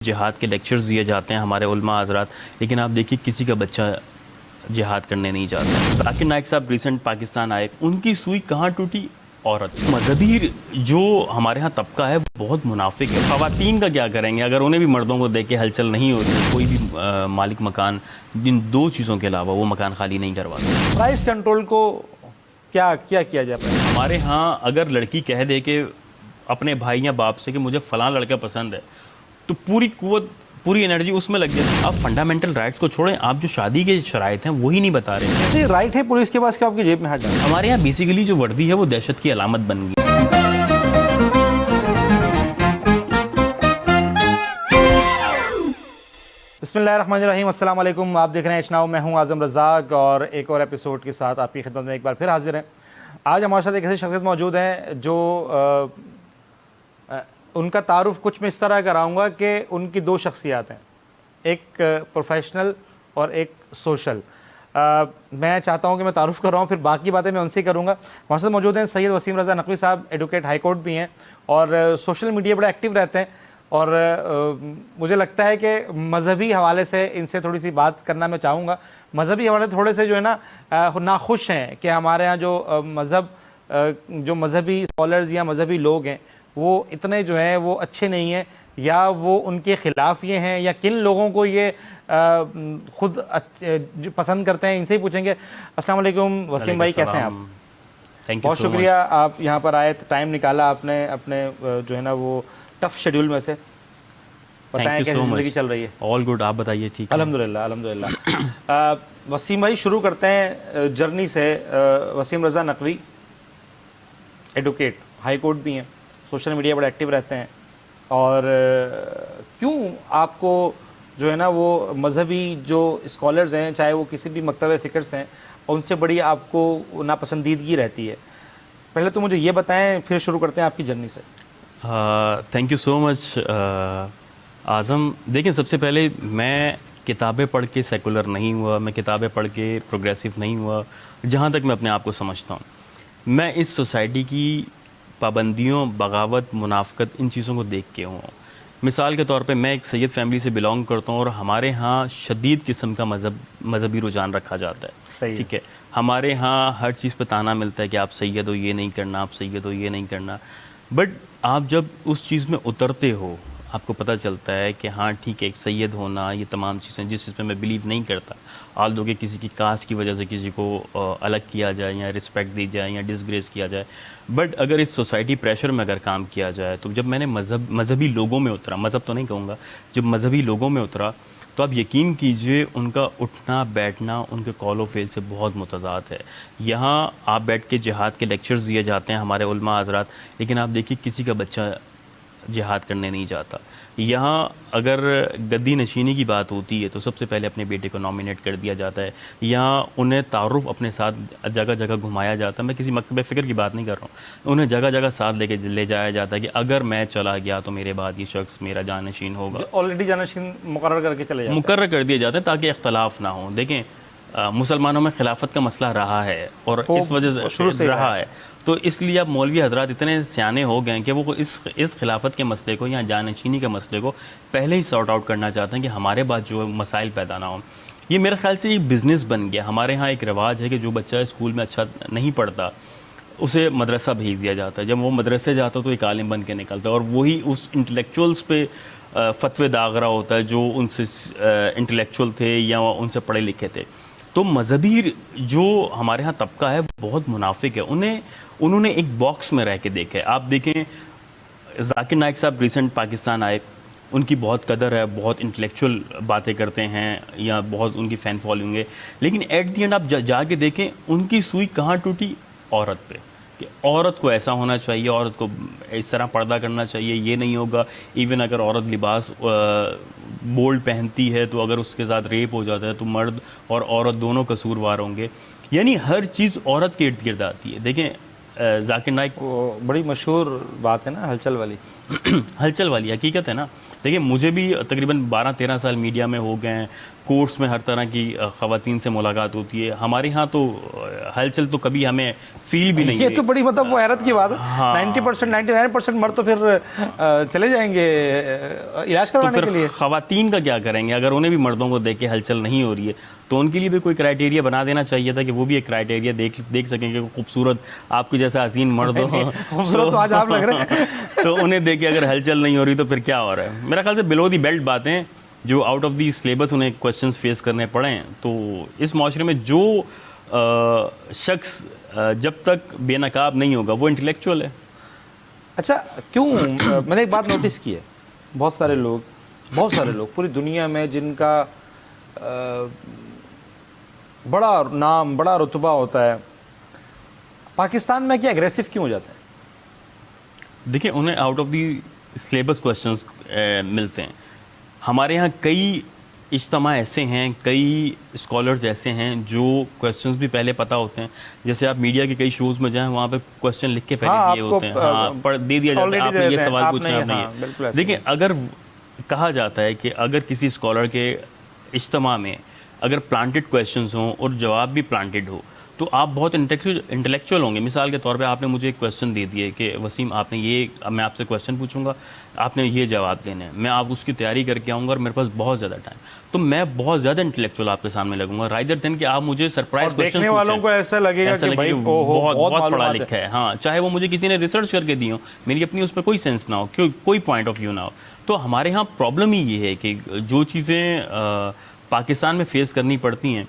जिहाद के लेक्चर्स दिए जाते हैं हमारे उलमा हज़रात, लेकिन आप देखिए किसी का बच्चा जिहाद करने नहीं जाता। जाकिर नाइक साहब रिसेंट पाकिस्तान आए, उनकी सुई कहाँ टूटी? औरत। मजहबी जो हमारे यहाँ तबका है वो बहुत मुनाफिक है। ख़वातीन का क्या करेंगे अगर उन्हें भी मर्दों को देख के हलचल नहीं होती? कोई भी मालिक मकान इन दो चीज़ों के अलावा वो मकान खाली नहीं करवाता। प्राइस कंट्रोल को क्या किया जाता है? हमारे यहाँ अगर लड़की कह दे कि अपने भाई या बाप से कि मुझे फ़लाँ लड़का पसंद है, तो पूरी कुव्वत पूरी एनर्जी उसमें लग जाती है। आप फंडामेंटल राइट्स को छोड़ें, आप जो शादी के शराइत हैं वही नहीं बता रहे हैं। ये राइट है पुलिस के पास कि आपकी जेब में हाथ डालें? हमारे यहाँ बेसिकली जो वर्दी है वो दहशत की अलामत बन गई। बिस्मिल्लाहिर्रहमानिर्रहीम, अस्सलाम वालेकुम। आप देख रहे हैं इश्नाउ, मैं हूं आज़म रज़ाक और एक और एपिसोड के साथ आपकी खिदमत में एक बार फिर हाजिर हैं। आज हमारे साथ एक ऐसी शख्सियत मौजूद हैं जो उनका तारुफ कुछ मैं इस तरह कराऊंगा कि उनकी दो शख्सियत हैं, एक प्रोफेशनल और एक सोशल। मैं चाहता हूं कि मैं तारुफ कर रहा हूं, फिर बाकी बातें मैं उनसे करूंगा। हमारे साथ मौजूद हैं सैयद वसीम रज़ा नकवी साहब, एडवोकेट हाई कोर्ट भी हैं और सोशल मीडिया बड़ा एक्टिव रहते हैं। और मुझे लगता है कि मज़हबी हवाले से इनसे थोड़ी सी बात करना मैं चाहूँगा। मज़हबी हवाले थोड़े से जो है ना नाखुश हैं कि हमारे यहाँ जो जो मज़हबी स्कॉलर्स या मज़हबी लोग हैं वो इतने जो हैं वो अच्छे नहीं हैं, या वो उनके ख़िलाफ़ ये हैं, या किन लोगों को ये ख़ुद पसंद करते हैं। इनसे ही पूछेंगे। अस्सलाम वालेकुम वसीम भाई, कैसे हैं आप? बहुत शुक्रिया आप यहाँ पर आए, टाइम निकाला आपने अपने जो है ना वो टफ शेड्यूल में से। बताएं कैसी ज़िंदगी चल रही है? ऑल गुड, आप बताइए। ठीक, अल्हम्दुलिल्लाह अल्हम्दुलिल्लाह। वसीम भाई, शुरू करते हैं जर्नी से। वसीम रज़ा नकवी एडवोकेट, हाई कोर्ट भी हैं, सोशल मीडिया बड़ा एक्टिव रहते हैं, और क्यों आपको जो है ना वो मज़हबी जो स्कॉलर्स हैं, चाहे वो किसी भी मकतब फ़िक्र से हैं, उनसे बड़ी आपको नापसंदीदगी रहती है? पहले तो मुझे ये बताएं, फिर शुरू करते हैं आपकी जर्नी से। थैंक यू सो मच आज़म। देखिए, सबसे पहले मैं किताबें पढ़ के सेकुलर नहीं हुआ, मैं किताबें पढ़ के प्रोग्रेसिव नहीं हुआ। जहाँ तक मैं अपने आप को समझता हूँ, मैं इस सोसाइटी की पाबंदियों, बगावत, मुनाफ़कत, इन चीज़ों को देख के हूँ। मिसाल के तौर पे मैं एक सैयद फैमिली से बिलोंग करता हूँ और हमारे यहाँ शदीद किस्म का मज़हबी रुझान रखा जाता है। ठीक है, हमारे यहाँ हर चीज़ पे ताना मिलता है कि आप सैयद हो, ये नहीं करना, आप सैयद हो, ये नहीं करना। बट आप जब उस चीज़ में उतरते हो, आपको पता चलता है कि हाँ ठीक है, एक सैयद होना, ये तमाम चीज़ें जिस चीज़ में मैं बिलीव नहीं करता, आल दो कि किसी की कास्ट की वजह से किसी को अलग किया जाए या रिस्पेक्ट दी जाए या डिसग्रेस किया जाए, बट अगर इस सोसाइटी प्रेशर में अगर काम किया जाए, तो जब मैंने मज़हबी लोगों में उतरा, मज़हब तो नहीं कहूँगा, जब मज़हबी लोगों में उतरा, तो आप यकीन कीजिए उनका उठना बैठना उनके कॉल फेल से बहुत मुतज़ाद है। यहाँ आप बैठ के जिहाद के लेक्चर्स दिए जाते हैं हमारे उलमा हज़रात, लेकिन आप देखिए किसी का बच्चा जिहाद करने नहीं जाता। यहाँ अगर गद्दी नशीनी की बात होती है तो सबसे पहले अपने बेटे को नॉमिनेट कर दिया जाता है, यहाँ उन्हें तारुफ अपने साथ जगह जगह घुमाया जाता है। मैं किसी मकतब फ़िक्र की बात नहीं कर रहा हूँ, उन्हें जगह जगह साथ ले जाया जाता है कि अगर मैं चला गया तो मेरे बाद ये शख्स मेरा जानशीन होगा। ऑलरेडी जानशीन मुकर्रर करके चले जाते हैं, मुकर्रर कर दिए जाते हैं ताकि इख्तलाफ ना हो। देखें, मुसलमानों में खिलाफत का मसला रहा है और इस वजह से शुरू से रहा है, तो इसलिए अब मौलवी हजरात इतने सियाने हो गए हैं कि वो इस खिलाफत के मसले को या जानशीनी के मसले को पहले ही सॉर्ट आउट करना चाहते हैं कि हमारे बाद जो मसाइल पैदा ना हो। ये मेरे ख्याल से एक बिज़नेस बन गया। हमारे यहाँ एक रिवाज है कि जो बच्चा स्कूल में अच्छा नहीं पढ़ता उसे मदरसा भेज दिया जाता है। जब वो मदरसे जाता है तो एक आलिम बन के निकलता है और वही उस इंटेलेक्चुअल्स पे फतवे दाग रहा होता है जो उनसे इंटेलेक्चुअल थे या उनसे पढ़े लिखे थे। तो मज़हबी जो हमारे यहाँ तबका है वो बहुत मुनाफिक है। उन्होंने एक बॉक्स में रह के देखा है। आप देखें, जाकिर नाइक साहब रिसेंट पाकिस्तान आए, उनकी बहुत कदर है, बहुत इंटेलेक्चुअल बातें करते हैं या बहुत उनकी फ़ैन फॉलोइंग है, लेकिन एट दी एंड आप जाके देखें उनकी सुई कहाँ टूटी? औरत पे। कि औरत को ऐसा होना चाहिए, औरत को इस तरह पर्दा करना चाहिए, ये नहीं होगा। इवन अगर औरत लिबास बोल्ड पहनती है तो अगर उसके साथ रेप हो जाता है तो मर्द और औरत दोनों कसूरवार होंगे। यानी हर चीज़ औरत के इर्द गिर्द आती है। देखें, जाकिर नाइक, बड़ी मशहूर बात है ना, हलचल वाली। हलचल वाली हकीकत है ना देखिए मुझे भी तकरीबन 12-13 साल मीडिया में हो गए हैं, कोर्स में हर तरह की ख़वातीन से मुलाकात होती है। हमारे यहाँ तो हलचल तो कभी हमें फील भी नहीं ये हुई। तो बड़ी मतलब वो हैरत की बात है। हाँ। 90% 99% मर्द तो फिर चले जाएंगे इलाज तो करवाने के लिए। फिर ख़वातीन का क्या करेंगे? अगर उन्हें भी मर्दों को देख के हलचल नहीं हो रही है तो उनके लिए भी कोई क्राइटेरिया बना देना चाहिए था कि वो भी एक क्राइटेरिया देख सकेंगे। खूबसूरत आपके जैसा हसीन मर्द हो खूबसूरत तो आज आप लग रहे हैं। तो उन्हें देख के अगर हलचल नहीं हो रही तो फिर क्या हो रहा है? मेरा ख्याल से बिलो दी बेल्ट बातें जो आउट ऑफ दी सिलेबस उन्हें क्वेश्चंस फेस करने पड़े हैं। तो इस माशरे में जो शख्स जब तक बेनकाब नहीं होगा वो इंटेलेक्चुअल है। अच्छा क्यों मैंने एक बात नोटिस की है, बहुत सारे लोग पूरी दुनिया में जिनका बड़ा नाम बड़ा रुतबा होता है, पाकिस्तान में क्या एग्रेसिव क्यों हो जाते हैं? देखिए उन्हें out of the syllabus questions मिलते हैं। हमारे यहाँ कई इज्तिमा ऐसे हैं, कई स्कॉलर्स ऐसे हैं जो क्वेश्चंस भी पहले पता होते हैं। जैसे आप मीडिया के कई शोज़ में जाएं, वहाँ पे क्वेश्चन लिख के पहले हाँ, दिए होते हैं, हाँ पढ़ दे दिया जाता है, आपने ये सवाल पूछना है, आपने ये। देखिए अगर कहा जाता है कि अगर किसी स्कॉलर के इज्तिमा में अगर प्लांटेड क्वेश्चंस हों और जवाब भी प्लांटेड हो तो आप बहुत इंटेलेक्चुअल होंगे। मिसाल के तौर पे आपने मुझे एक क्वेश्चन दे दिया कि वसीम आपने ये, मैं आपसे क्वेश्चन पूछूंगा, आपने ये जवाब देने हैं, मैं आप उसकी तैयारी करके आऊँगा और मेरे पास बहुत ज़्यादा टाइम, तो मैं बहुत ज़्यादा इंटेलेक्चुअल आपके सामने लगूंगा राइदर देन कि आप मुझे सरप्राइज क्वेश्चन देखने वालों को ऐसा लगेगा कि भाई बहुत पढ़ा लिखा है। हाँ, चाहे वो मुझे किसी ने रिसर्च करके दी हो, मेरी अपनी उस पर कोई सेंस ना हो, कोई पॉइंट ऑफ व्यू ना हो। तो हमारे यहाँ प्रॉब्लम ही ये है कि जो चीज़ें पाकिस्तान में फेस करनी पड़ती हैं,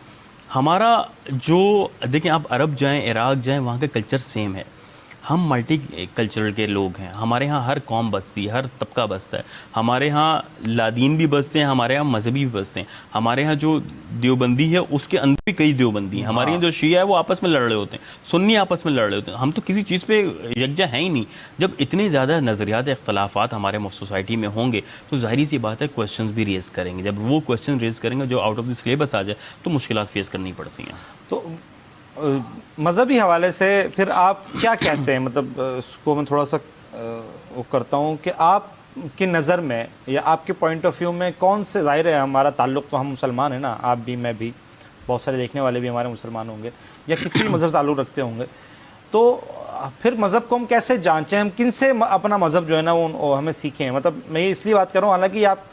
हमारा जो, देखिए आप अरब जाएं, इराक़ जाएं, वहाँ का कल्चर सेम है। हम मल्टी कल्चरल के लोग हैं। हमारे यहाँ हर कौम बसती है, हर तबका बसता है। हमारे यहाँ लादीन भी बसते हैं, हमारे यहाँ मजहबी भी बसते हैं। हमारे यहाँ जो देवबंदी है उसके अंदर भी कई देवबंदी हैं। हमारे यहाँ जो शिया है वो आपस में लड़ रहे होते हैं, सुन्नी आपस में लड़ रहे होते हैं। हम तो किसी चीज़ पे यकजा है ही नहीं। जब इतने ज़्यादा नज़रियात इख्तलाफात हमारे सोसाइटी में होंगे तो ज़ाहिर सी बात है क्वेश्चन भी रेज़ करेंगे। जब वो क्वेश्चन रेज़ करेंगे जो आउट ऑफ द सिलेबस आ जाए तो मुश्किलात फेस करनी पड़ती हैं। तो मज़हबी हवाले से फिर आप क्या कहते हैं? मतलब इसको मैं थोड़ा सा वो करता हूँ कि आप की नज़र में या आपके पॉइंट ऑफ व्यू में कौन से, ज़ाहिर है हमारा ताल्लुक़ तो हम मुसलमान हैं ना, आप भी मैं भी, बहुत सारे देखने वाले भी हमारे मुसलमान होंगे या किसी भी मज़हब ताल्लुक़ रखते होंगे, तो फिर मज़हब को हम कैसे जांचें? हम किन से अपना मज़हब जो है ना वो हमें सीखें? मतलब मैं ये इसलिए बात कर रहा हूँ, हालांकि आप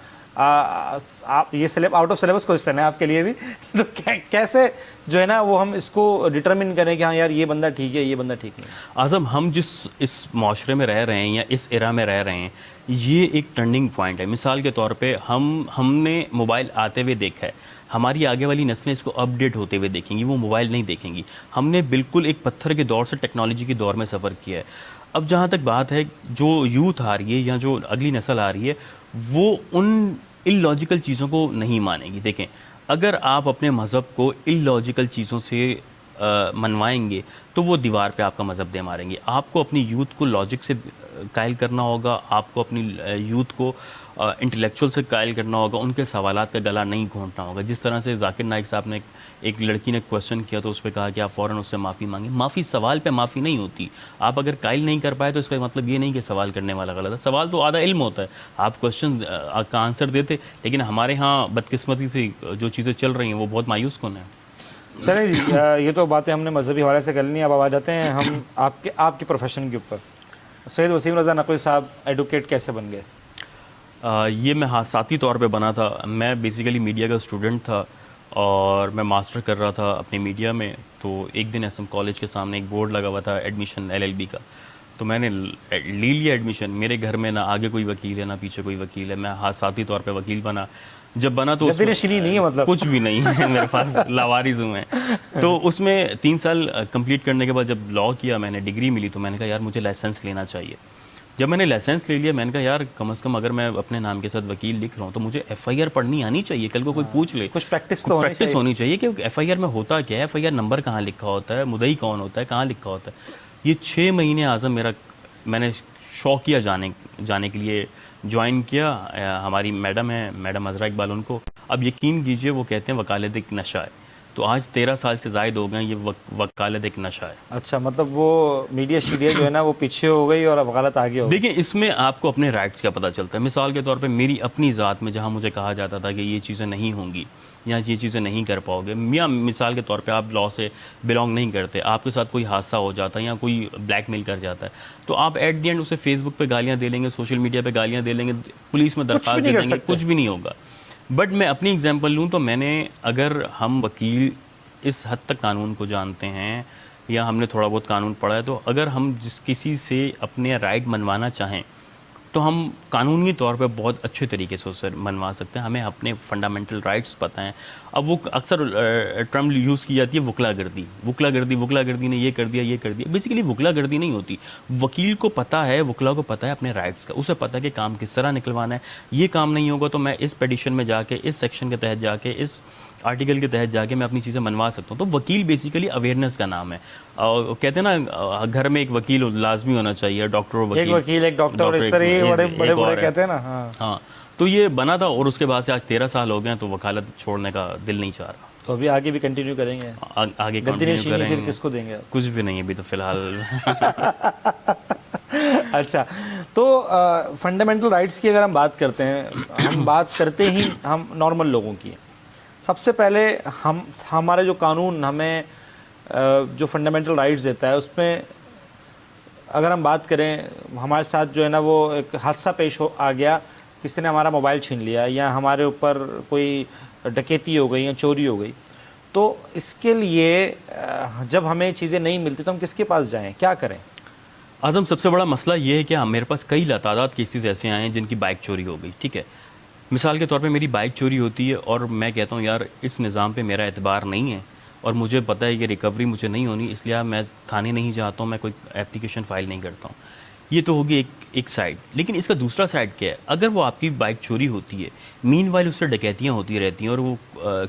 ये आउट ऑफ सिलेबस क्वेश्चन है आपके लिए भी, तो कैसे जो है ना वो हम इसको डिटरमिन करें कि हाँ यार ये बंदा ठीक है, ये बंदा ठीक नहीं। आज़म, हम जिस इस माशरे में रह रहे हैं या इस एरा में रह रहे हैं, ये एक टर्निंग पॉइंट है। मिसाल के तौर पे हमने मोबाइल आते हुए देखा है, हमारी आगे वाली नस्लें इसको अपडेट होते हुए देखेंगी, वो मोबाइल नहीं देखेंगी। हमने बिल्कुल एक पत्थर के दौर से टेक्नोलॉजी के दौर में सफ़र किया है। अब जहाँ तक बात है, जो यूथ आ रही है या जो अगली नस्ल आ रही है, वो उन इलॉजिकल चीज़ों को नहीं मानेगी। देखें, अगर आप अपने मज़हब को इलॉजिकल चीज़ों से मनवाएंगे तो वो दीवार पे आपका मज़हब दे मारेंगे। आपको अपनी यूथ को लॉजिक से कायल करना होगा, आपको अपनी यूथ को इंटेलेक्चुअल से कायल करना होगा, उनके सवालात का गला नहीं घोंटना होगा। जिस तरह से जाकिर नाइक साहब ने, एक लड़की ने क्वेश्चन किया तो उस पर कहा कि आप फ़ौरन उससे माफ़ी मांगे। माफ़ी सवाल पे माफ़ी नहीं होती। आप अगर कायल नहीं कर पाए तो इसका मतलब ये नहीं कि सवाल करने वाला गलत है। सवाल तो आधा इल्म होता है, आप क्वेश्चन का आंसर देते। लेकिन हमारे यहाँ बदकिस्मती से जो चीज़ें चल रही हैं वो बहुत मायूस कौन है। चलें जी, ये तो बातें हमने मजहबी हवाले से कर ली। अब आ जाते हैं हम आपके प्रोफेशन के ऊपर। सैयद वसीम रज़ा नकवी साहब एडवोकेट कैसे बन गए? ये मैं हादसाती तौर पे बना था। मैं बेसिकली मीडिया का स्टूडेंट था और मैं मास्टर कर रहा था अपने मीडिया में। तो एक दिन एसएम कॉलेज के सामने एक बोर्ड लगा हुआ था एडमिशन एलएलबी का, तो मैंने ले लिया एडमिशन। मेरे घर में ना आगे कोई वकील है ना पीछे कोई वकील है, मैं हादसाती तौर पे वकील बना। जब बना तो उसमें नहीं है, मतलब कुछ भी नहीं है मेरे पास, लावारिस हूँ मैं। तो उसमें 3 साल कंप्लीट करने के बाद जब लॉ किया, मैंने डिग्री मिली, तो मैंने कहा यार मुझे लाइसेंस लेना चाहिए। जब मैंने लाइसेंस ले लिया, मैंने कहा यार कम से कम अगर मैं अपने नाम के साथ वकील लिख रहा हूँ तो मुझे एफआईआर पढ़नी आनी चाहिए। कल को कोई पूछ ले, कुछ प्रैक्टिस होनी चाहिए कि एफआईआर में होता क्या है, एफआईआर नंबर कहाँ लिखा होता है, मुदई कौन होता है, कहाँ लिखा होता है। ये 6 महीने आज़म मैंने शौक किया जाने के लिए ज्वाइन किया। हमारी मैडम है, मैडम अज़रा इकबाल, उनको अब यकीन कीजिए वो कहते हैं वकालत एक नशा है। तो आज 13 साल से ज़ायद हो गए, ये वकालत एक नशा है। अच्छा, मतलब वो मीडिया शीडिया जो है ना वो पीछे हो गई और अब वकालत आगे हो गई। देखिए, इसमें आपको अपने राइट्स का पता चलता है। मिसाल के तौर पे मेरी अपनी ज़ात में जहाँ मुझे कहा जाता था कि ये चीज़ें नहीं होंगी या ये चीज़ें नहीं कर पाओगे, या मिसाल के तौर पे आप लॉ से बिलोंग नहीं करते, आपके साथ कोई हादसा हो जाता है या कोई ब्लैकमेल कर जाता है, तो आप एट दी एंड उसे फेसबुक पे गालियाँ दे लेंगे, सोशल मीडिया पे गालियाँ दे लेंगे, पुलिस में दरख्वास्त दे देंगे, कुछ भी नहीं होगा। बट मैं अपनी एग्जांपल लूँ तो मैंने, अगर हम वकील इस हद तक कानून को जानते हैं या हमने थोड़ा बहुत कानून पढ़ा है, तो अगर हम किसी से अपने राइट मनवाना चाहें तो हम कानूनी तौर पे बहुत अच्छे तरीके से उससे मनवा सकते हैं। हमें अपने फंडामेंटल राइट्स पता हैं। अब वो अक्सर टर्म यूज़ की जाती है वकलागर्दी, वकलागर्दी ने ये कर दिया, ये कर दिया। बेसिकली वकलागर्दी नहीं होती। वकील को पता है, वकला को पता है अपने राइट्स का, उसे पता है कि काम किस तरह निकलवाना है। ये काम नहीं होगा तो मैं इस पेटिशन में जाके, इस सेक्शन के तहत जाके, इस आर्टिकल के तहत जाके मैं अपनी चीज़ें मनवा सकता हूँ। तो वकील बेसिकली अवेयरनेस का नाम है। और कहते हैं ना, घर में एक वकील लाजमी होना चाहिए, डॉक्टर और एक वकील एक डॉक्टर और इस तरह बड़े बड़े कहते हैं ना। हाँ, तो ये बना था और उसके बाद से आज 13 साल हो गए हैं, तो वकालत छोड़ने का दिल नहीं चाह रहा। तो अभी आगे भी कंटिन्यू करेंगे? आगे कंटिन्यू करेंगे। फिर किसको देंगे? कुछ भी नहीं अभी तो फिलहाल। अच्छा, तो फंडामेंटल राइट्स की अगर हम बात करते हैं, हम बात करते ही हम नॉर्मल लोगों की। सबसे पहले हमारे जो कानून हमें जो फंडामेंटल राइट्स देता है, उसमें अगर हम बात करें, हमारे साथ जो है ना वो एक हादसा पेश आ गया, किसी ने हमारा मोबाइल छीन लिया या हमारे ऊपर कोई डकैती हो गई या चोरी हो गई, तो इसके लिए जब हमें चीज़ें नहीं मिलती तो हम किसके पास जाएं, क्या करें? आज़म, सबसे बड़ा मसला ये है कि मेरे पास कई लातादाद केसेस ऐसे आए हैं जिनकी बाइक चोरी हो गई। ठीक है, मिसाल के तौर पे मेरी बाइक चोरी होती है और मैं कहता हूँ यार इस निज़ाम पे मेरा एतबार नहीं है और मुझे पता है कि रिकवरी मुझे नहीं होनी, इसलिए मैं थाने नहीं जाता हूँ, मैं कोई एप्लीकेशन फ़ाइल नहीं करता हूँ। ये तो होगी एक साइड। लेकिन इसका दूसरा साइड क्या है? अगर वो आपकी बाइक चोरी होती है, मीनवाइल उससे डकैतियाँ होती रहती हैं और वो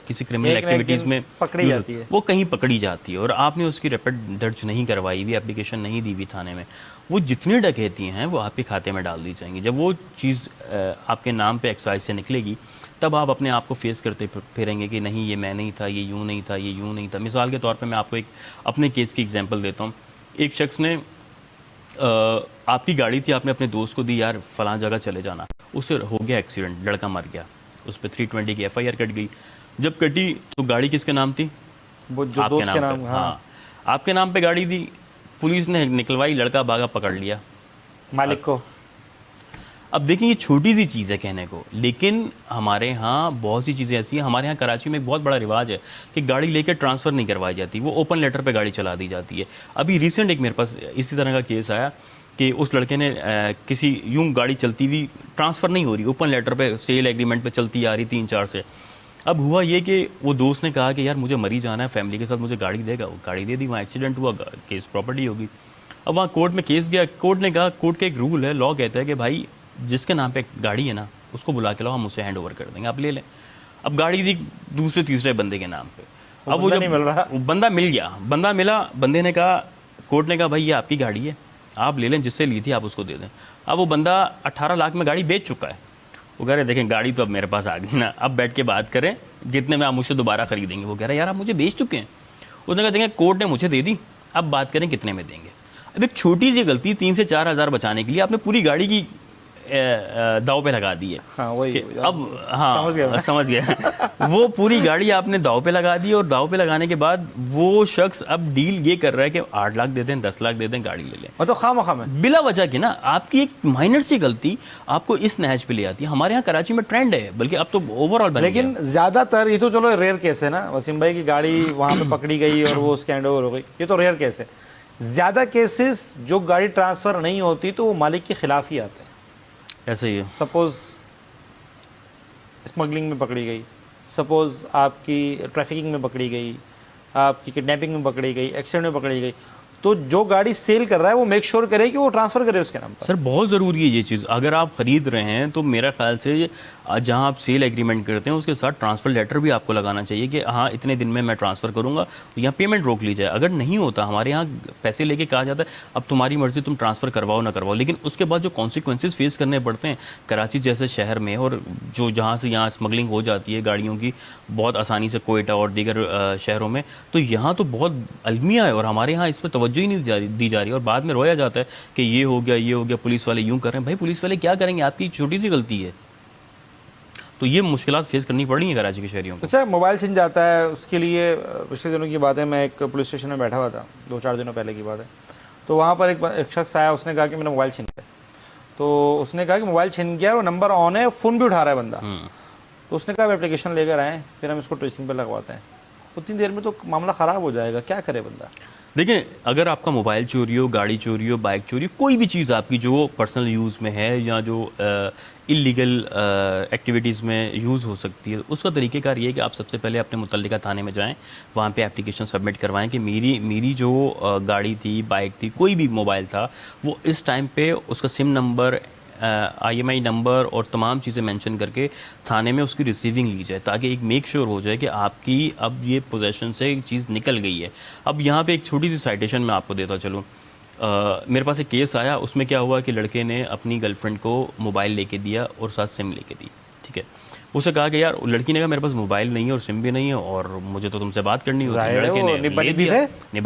किसी क्रिमिनल एक्टिविटीज़ में पकड़ी जाती है, वो कहीं पकड़ी जाती है और आपने उसकी रिपोर्ट दर्ज नहीं करवाई हुई, एप्लीकेशन नहीं दी हुई थाने में, वो जितनी डकैती हैं वो आपके खाते में डाल दी जाएंगी। जब वो चीज़ आपके नाम पे एक्साइज से निकलेगी, तब आप अपने आप को फेस करते फिरेंगे कि नहीं ये मैं नहीं था, ये यूँ नहीं था, ये यूँ नहीं था। मिसाल के तौर पे मैं आपको एक अपने केस की एग्जांपल देता हूँ। एक शख्स ने आपकी गाड़ी थी, आपने अपने दोस्त को दी, यार फ़लाँ जगह चले जाना, उससे हो गया एक्सीडेंट, लड़का मर गया, उस पर 320 की FIR कट गई। जब कटी तो गाड़ी किसके नाम थी? वो जो आपके दोस्त के नाम नाम। पे। हाँ, आपके नाम पे गाड़ी थी, पुलिस ने निकलवाई, लड़का भागा, पकड़ लिया मालिक को। अब देखिए, ये छोटी सी चीज़ है कहने को, लेकिन हमारे यहाँ बहुत सी चीज़ें ऐसी हैं। हमारे यहाँ कराची में एक बहुत बड़ा रिवाज है कि गाड़ी लेकर ट्रांसफ़र नहीं करवाई जाती, वो ओपन लेटर पे गाड़ी चला दी जाती है। अभी रिसेंट एक मेरे पास इसी तरह का केस आया कि उस लड़के ने किसी यूँ गाड़ी चलती हुई ट्रांसफ़र नहीं हो रही, ओपन लेटर पे सेल एग्रीमेंट पे चलती आ रही 3-4 से। अब हुआ ये कि वो दोस्त ने कहा कि यार मुझे मरी जाना है, फैमिली के साथ मुझे गाड़ी देगा, वो गाड़ी दे दी, वहाँ एक्सीडेंट हुआ, केस प्रॉपर्टी होगी। अब वहाँ कोर्ट में केस गया, कोर्ट ने कहा, कोर्ट का एक रूल है, लॉ कहता है कि भाई जिसके नाम पे गाड़ी है ना उसको बुला के लाओ, हम उसे हैंड ओवर कर देंगे, आप ले लें। अब गाड़ी दी दूसरे तीसरे बंदे के नाम पे। अब वो जब नहीं मिल रहा, बंदा मिल गया, बंदा मिला, बंदे ने कहा, कोर्ट ने कहा भाई ये आपकी गाड़ी है, आप ले लें, जिससे ली थी आप उसको दे दें। अब वो बंदा 18 लाख में गाड़ी बेच चुका है। वो कह रहे देखें गाड़ी तो अब मेरे पास आ गई ना, अब बैठ के बात करें कितने में आप मुझसे दोबारा खरीदेंगे। वो कह रहा है यार आप मुझे बेच चुके हैं। उसने कहा देखें कोर्ट ने मुझे दे दी, अब बात करें कितने में देंगे। अब एक छोटी सी गलती 3 से 4 हज़ार बचाने के लिए आपने पूरी गाड़ी की दाव पे लगा दी है। हाँ, वही अब हाँ समझ गया वो पूरी गाड़ी आपने दाव पे लगा दी और दाव पे लगाने के बाद वो शख्स अब डील ये कर रहा है कि 8 लाख दे दें, 10 लाख दे दें, गाड़ी ले लें। मतलब खामखा में बिला वजह की ना आपकी एक माइनर सी गलती आपको इस नहज पे ले आती है। हमारे यहाँ कराची में ट्रेंड है, बल्कि अब तो ओवरऑल बन गया। लेकिन ज़्यादातर, ये तो चलो रेयर केस है ना वसीम भाई की गाड़ी वहाँ पे पकड़ी गई और वो उसके हैंड ओवर हो गई, ये तो रेयर केस है। ज़्यादा केसेस जो गाड़ी ट्रांसफ़र नहीं होती तो वो मालिक के खिलाफ ही आते हैं। ऐसे ही है। सपोज़ स्मगलिंग में पकड़ी गई, सपोज़ आपकी ट्रैफिकिंग में पकड़ी गई, आपकी किडनैपिंग में पकड़ी गई, एक्सीडेंट में पकड़ी गई, तो जो गाड़ी सेल कर रहा है वो मेक श्योर करे कि वो ट्रांसफ़र करे उसके नाम पर। सर बहुत ज़रूरी है ये चीज़। अगर आप ख़रीद रहे हैं तो मेरा ख्याल से जहां आप सेल एग्रीमेंट करते हैं उसके साथ ट्रांसफ़र लेटर भी आपको लगाना चाहिए कि हाँ इतने दिन में मैं ट्रांसफ़र करूंगा, तो यहाँ पेमेंट रोक ली जाए। अगर नहीं होता, हमारे यहाँ पैसे लेके कहा जाता है अब तुम्हारी मर्ज़ी, तुम ट्रांसफ़र करवाओ ना करवाओ, लेकिन उसके बाद जो कॉन्सिक्वेंसेस फेस करने पड़ते हैं कराची जैसे शहर में, और जो जहाँ से यहाँ स्मगलिंग हो जाती है गाड़ियों की बहुत आसानी से कोयटा और दीगर शहरों में, तो यहाँ तो बहुत अलमिया है और हमारे यहाँ इस पर तवज्जो ही नहीं दी जा रही। और बाद में रोया जाता है कि ये हो गया, पुलिस वाले यूँ कर रहे हैं। भाई पुलिस वाले क्या करेंगे, आपकी छोटी सी गलती है। तो ये मुश्किलात फेस करनी पड़ रही है कराची के शहरियों को। अच्छा, मोबाइल छिन जाता है, उसके लिए पिछले दिनों की बात है, मैं एक पुलिस स्टेशन में बैठा हुआ था, 2-4 दिनों पहले की बात है। तो वहाँ पर एक शख्स आया, उसने कहा कि मेरा मोबाइल छिन गया। तो उसने कहा कि मोबाइल छिन गया और नंबर ऑन है, फ़ोन भी उठा रहा है बंदा। तो उसने कहा एप्लीकेशन लेकर आएँ, फिर हम इसको ट्रेसिंग पर लगवाते हैं। उतनी देर में तो मामला ख़राब हो जाएगा, क्या करे बंदा। देखिए, अगर आपका मोबाइल चोरी हो, गाड़ी चोरी हो, बाइक चोरी हो, कोई भी चीज़ आपकी जो पर्सनल यूज़ में है या जो इलीगल एक्टिविटीज़ में यूज़ हो सकती है, उसका तरीक़ेकार ये है कि आप सबसे पहले अपने मुतल्लिका थाने में जाएं, वहाँ पे एप्लीकेशन सबमिट करवाएं कि मेरी जो गाड़ी थी, बाइक थी, कोई भी मोबाइल था, वो इस टाइम पे उसका सिम नंबर, IMI नंबर और तमाम चीज़ें मेंशन करके थाने में उसकी रिसीविंग ली जाए, ताकि एक मेक श्योर हो जाए कि आपकी अब ये पोजेशन से एक चीज़ निकल गई है। अब यहाँ पे एक छोटी सी साइटेशन मैं आपको देता चलूँ। मेरे पास एक केस आया, उसमें क्या हुआ कि लड़के ने अपनी गर्लफ्रेंड को मोबाइल लेके दिया और साथ सिम लेके दी। ठीक है, उसे कहा कि यार, लड़की ने कहा मेरे पास मोबाइल नहीं है और सिम भी नहीं है और मुझे तो तुमसे बात करनी होती है। लड़के ने निबा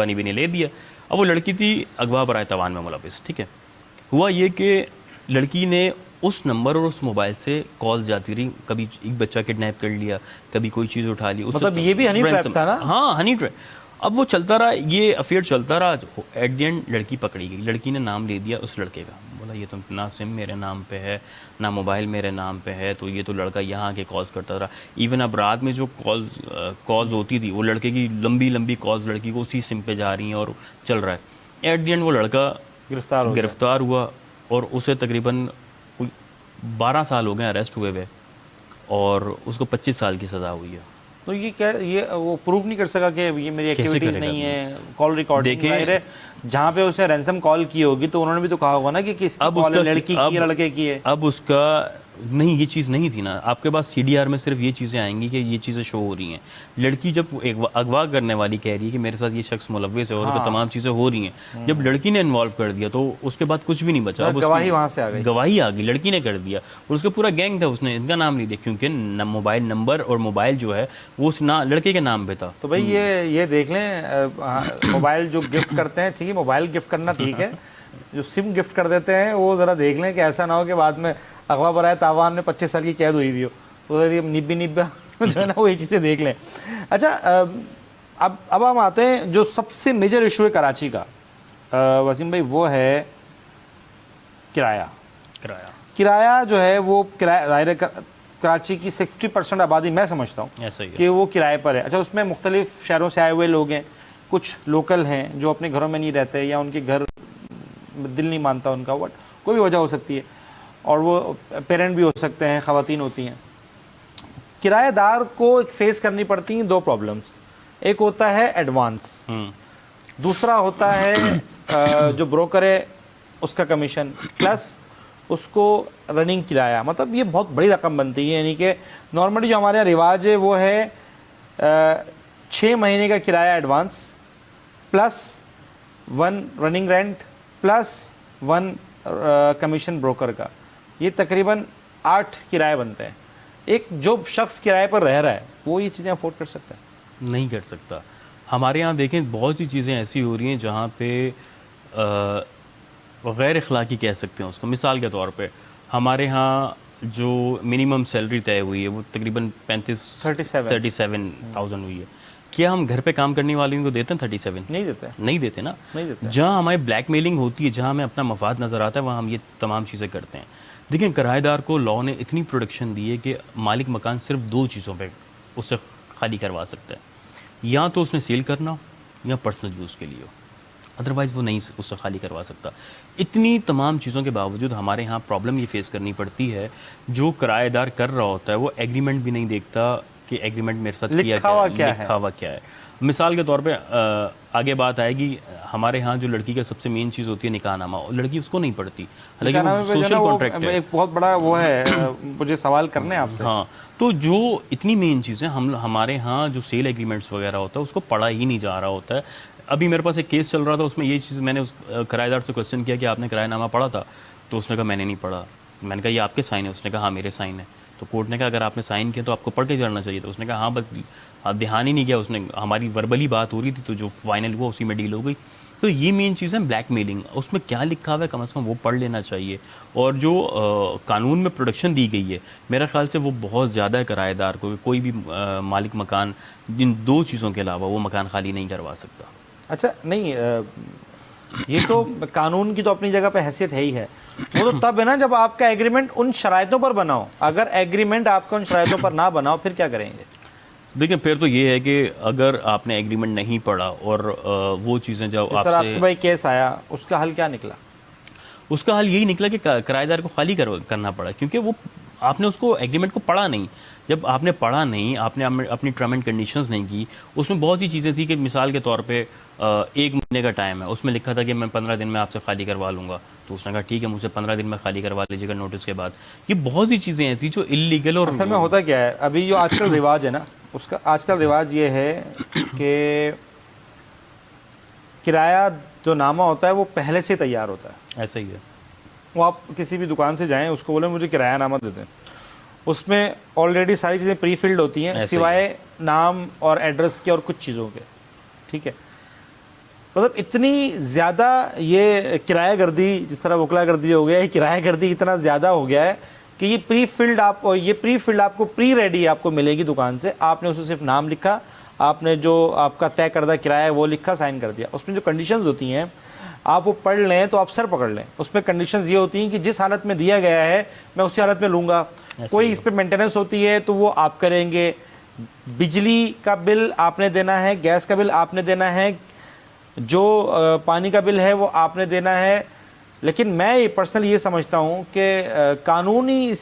निबी ने ले दिया। अब वो लड़की थी अगवा बराए तवान में मुलविस। ठीक है, हुआ ये कि लड़की ने उस नंबर और उस मोबाइल से कॉल जाती रही, कभी एक बच्चा किडनैप कर लिया, कभी कोई चीज़ उठा ली। मतलब ये भी हनी ट्रैप था ना? हाँ, हनी ट्रैप। अब वो चलता रहा, ये अफेयर चलता रहा। एट द एंड लड़की पकड़ी गई। लड़की ने नाम ले दिया उस लड़के का, बोला ये तो ना सिम मेरे नाम पे है, ना मोबाइल मेरे नाम पे है, तो ये तो लड़का यहाँ आके कॉल्स करता रहा। इवन अब रात में जो कॉल्स होती थी, वो लड़के की लंबी लंबी कॉल्स लड़की को उसी सिम पे जा रही हैं और चल रहा है। एट द एंड वो लड़का गिरफ्तार हुआ और उसे तकरीबन 12 साल हो गए अरेस्ट हुए हुए और उसको 25 साल की सज़ा हुई है। तो ये क्या, ये वो प्रूव नहीं कर सका कि ये मेरी एक्टिविटीज़ नहीं है, कॉल रिकॉर्डिंग है। जहाँ पे उसे रैंसम कॉल की होगी तो उन्होंने भी तो कहा होगा ना कि किसकी कॉल है, लड़की की या लड़के की है। अब उसका नहीं, ये चीज़ नहीं थी ना। आपके पास CDR में सिर्फ ये चीज़ें आएंगी कि ये चीज़ें शो हो रही हैं। लड़की जब एक अगवा करने वाली कह रही है कि मेरे साथ ये शख्स मुलव्विस है और तो तमाम चीज़ें हो रही हैं, जब लड़की ने इन्वॉल्व कर दिया तो उसके बाद कुछ भी नहीं बचा। अब गवाही वहाँ से आ गई, गवाही आ गई, लड़की ने कर दिया और उसका पूरा गैंग था, उसने इनका नाम नहीं दिया क्योंकि मोबाइल नंबर और मोबाइल जो है वो उस लड़के के नाम पे था। तो भाई ये देख लें, मोबाइल जो गिफ्ट करते हैं, ठीक है मोबाइल गिफ्ट करना ठीक है, जो सिम गिफ्ट कर देते हैं वो ज़रा देख लें कि ऐसा ना हो कि बाद में अगवा बराए तावान में 25 साल की कैद हुई भी हो, तो ये निब्बा जो है ना वो ये चीज़ें देख लें। अच्छा, अब हम आते हैं जो सबसे मेजर इशू है कराची का, वसीम भाई, वो है किराया जो है वो किराया ज़ाहिर कराची की 60% आबादी मैं समझता हूँ कि वो किराए पर है। अच्छा, उसमें मुख्तलिफ शहरों से आए हुए लोग हैं, कुछ लोकल हैं जो अपने घरों में नहीं रहते या उनके घर दिल नहीं मानता उनका, वट कोई भी वजह हो सकती है, और वो पेरेंट भी हो सकते हैं, ख़वातीन होती हैं। किराएदार को फेस करनी पड़ती हैं 2 प्रॉब्लम्स। एक होता है एडवांस, दूसरा होता है जो ब्रोकर है उसका कमीशन प्लस उसको रनिंग किराया। मतलब ये बहुत बड़ी रकम बनती है। यानी कि नॉर्मली जो हमारे यहाँ रिवाज है वो है 6 महीने का किराया advance plus 1 running rent plus 1 commission broker का, ये तकरीबन 8 किराए बनते हैं। एक जो शख्स किराए पर रह रहा है वो ये चीज़ें अफोर्ड कर सकता है? नहीं कर सकता। हमारे यहाँ देखें बहुत सी चीज़ें ऐसी हो रही हैं जहाँ पे गैर अखलाकी कह सकते हैं उसको। मिसाल के तौर पे हमारे यहाँ जो मिनिमम सैलरी तय हुई है वो तकरीबन 37,000 हुई है। क्या हम घर पे काम करने वालों को देते हैं 37? नहीं देते ना। नहीं देते। जहाँ हमारी ब्लैकमेलिंग होती है, जहाँ हमें अपना मफाद नज़र आता है, वहाँ हम ये तमाम चीज़ें करते हैं। देखिए, किराएदार को लॉ ने इतनी प्रोटेक्शन दी है कि मालिक मकान सिर्फ 2 चीज़ों पे उससे खाली करवा सकता है, या तो उसने सेल करना हो या पर्सनल यूज़ के लिए हो, अदरवाइज़ वो नहीं उससे खाली करवा सकता। इतनी तमाम चीज़ों के बावजूद हमारे यहाँ प्रॉब्लम ये फेस करनी पड़ती है, जो किराएदार कर रहा होता है वो एग्रीमेंट भी नहीं देखता कि एग्रीमेंट मेरे साथ लिखा किया गया हुआ है, क्या है? लिखा हुआ क्या है। मिसाल के तौर पे आगे बात आएगी, हमारे यहाँ जो लड़की का सबसे मेन चीज़ होती है निकाहनामा, और लड़की उसको नहीं पढ़ती, हालांकि निकाहनामे वो पे जो है सोशल ना, वो कॉन्ट्रैक्ट है। एक बहुत बड़ा वो है, मुझे सवाल करने हैं आपसे। हाँ, तो जो इतनी मेन चीज़ें हमारे यहाँ जो सेल एग्रीमेंट्स वगैरह होता है उसको पढ़ा ही नहीं जा रहा होता है। अभी मेरे पास एक केस चल रहा था, उसमें ये चीज़ मैंने उस किराएदार से क्वेश्चन किया कि आपने किरायानामा पढ़ा था, तो उसने कहा मैंने नहीं पढ़ा। मैंने कहा ये आपके साइन है? उसने कहा हाँ मेरे साइन है। तो कोर्ट ने कहा अगर आपने साइन किया तो आपको पढ़ के करना चाहिए। तो उसने कहा हाँ, बस ध्यान ही नहीं किया। उसने, हमारी वर्बली बात हो रही थी, तो जो फाइनल हुआ उसी में डील हो गई। तो ये मेन चीज़ है ब्लैकमेलिंग, उसमें क्या लिखा हुआ है कम से कम वो पढ़ लेना चाहिए। और जो कानून में प्रोटेक्शन दी गई है, मेरा ख्याल से वो बहुत ज़्यादा है किराएदार को। कोई भी मालिक मकान इन दो चीज़ों के अलावा वो मकान खाली नहीं करवा सकता। अच्छा, नहीं, ये तो कानून की तो अपनी जगह पे हैसियत है ही है। वो तो तब है ना जब आपका एग्रीमेंट उन शराइतों पर बना हो। अगर एग्रीमेंट आपका उन शराइतों पर ना बनाओ फिर क्या करेंगे? देखिए, फिर तो ये है कि अगर आपने एग्रीमेंट नहीं पढ़ा और वो चीज़ें जब इस तरह आपसे, आपके भाई केस आया, उसका हल क्या निकला? उसका हल यही निकला कि किराएदार को खाली करना पड़ा, क्योंकि वो आपने उसको एग्रीमेंट को पढ़ा नहीं। जब आपने पढ़ा नहीं, आपने अपनी टर्म एंड कंडीशंस नहीं की, उसमें बहुत सी चीज़ें थी कि मिसाल के तौर पे 1 महीने का टाइम है, उसमें लिखा था कि मैं 15 दिन में आपसे खाली करवा लूँगा। तो उसने कहा ठीक है, मुझे 15 दिन में खाली करवा लीजिएगा नोटिस के बाद। ये बहुत सी चीज़ें ऐसी जो इलीगल और असल में होता क्या है, अभी जो आजकल रिवाज है ना, उसका आजकल रिवाज ये है कि किराया जो नामा होता है वो पहले से तैयार होता है। ऐसा ही है। वो आप किसी भी दुकान से जाएं, उसको बोले मुझे किराया नामा दे दें, उसमें ऑलरेडी सारी चीज़ें प्री फिल्ड होती हैं, सिवाय नाम और एड्रेस के और कुछ चीज़ों के। ठीक है, मतलब इतनी ज़्यादा ये किराया गर्दी, जिस तरह वकला गर्दी हो गया है, किराया गर्दी इतना ज़्यादा हो गया है कि ये प्री फिल्ड आपको प्री रेडी आपको मिलेगी दुकान से। आपने उसमें सिर्फ नाम लिखा, आपने जो आपका तय करदा किराया है वो लिखा, साइन कर दिया। उसमें जो कंडीशंस होती हैं आप वो पढ़ लें तो आप सर पकड़ लें। उसमें कंडीशंस ये होती हैं कि जिस हालत में दिया गया है मैं उसी हालत में लूँगा। कोई इस पर मेंटेनेंस होती है तो वो आप करेंगे, बिजली का बिल आपने देना है, गैस का बिल आपने देना है, जो पानी का बिल है वो आपने देना है। लेकिन मैं पर्सनली ये समझता हूँ कि कानूनी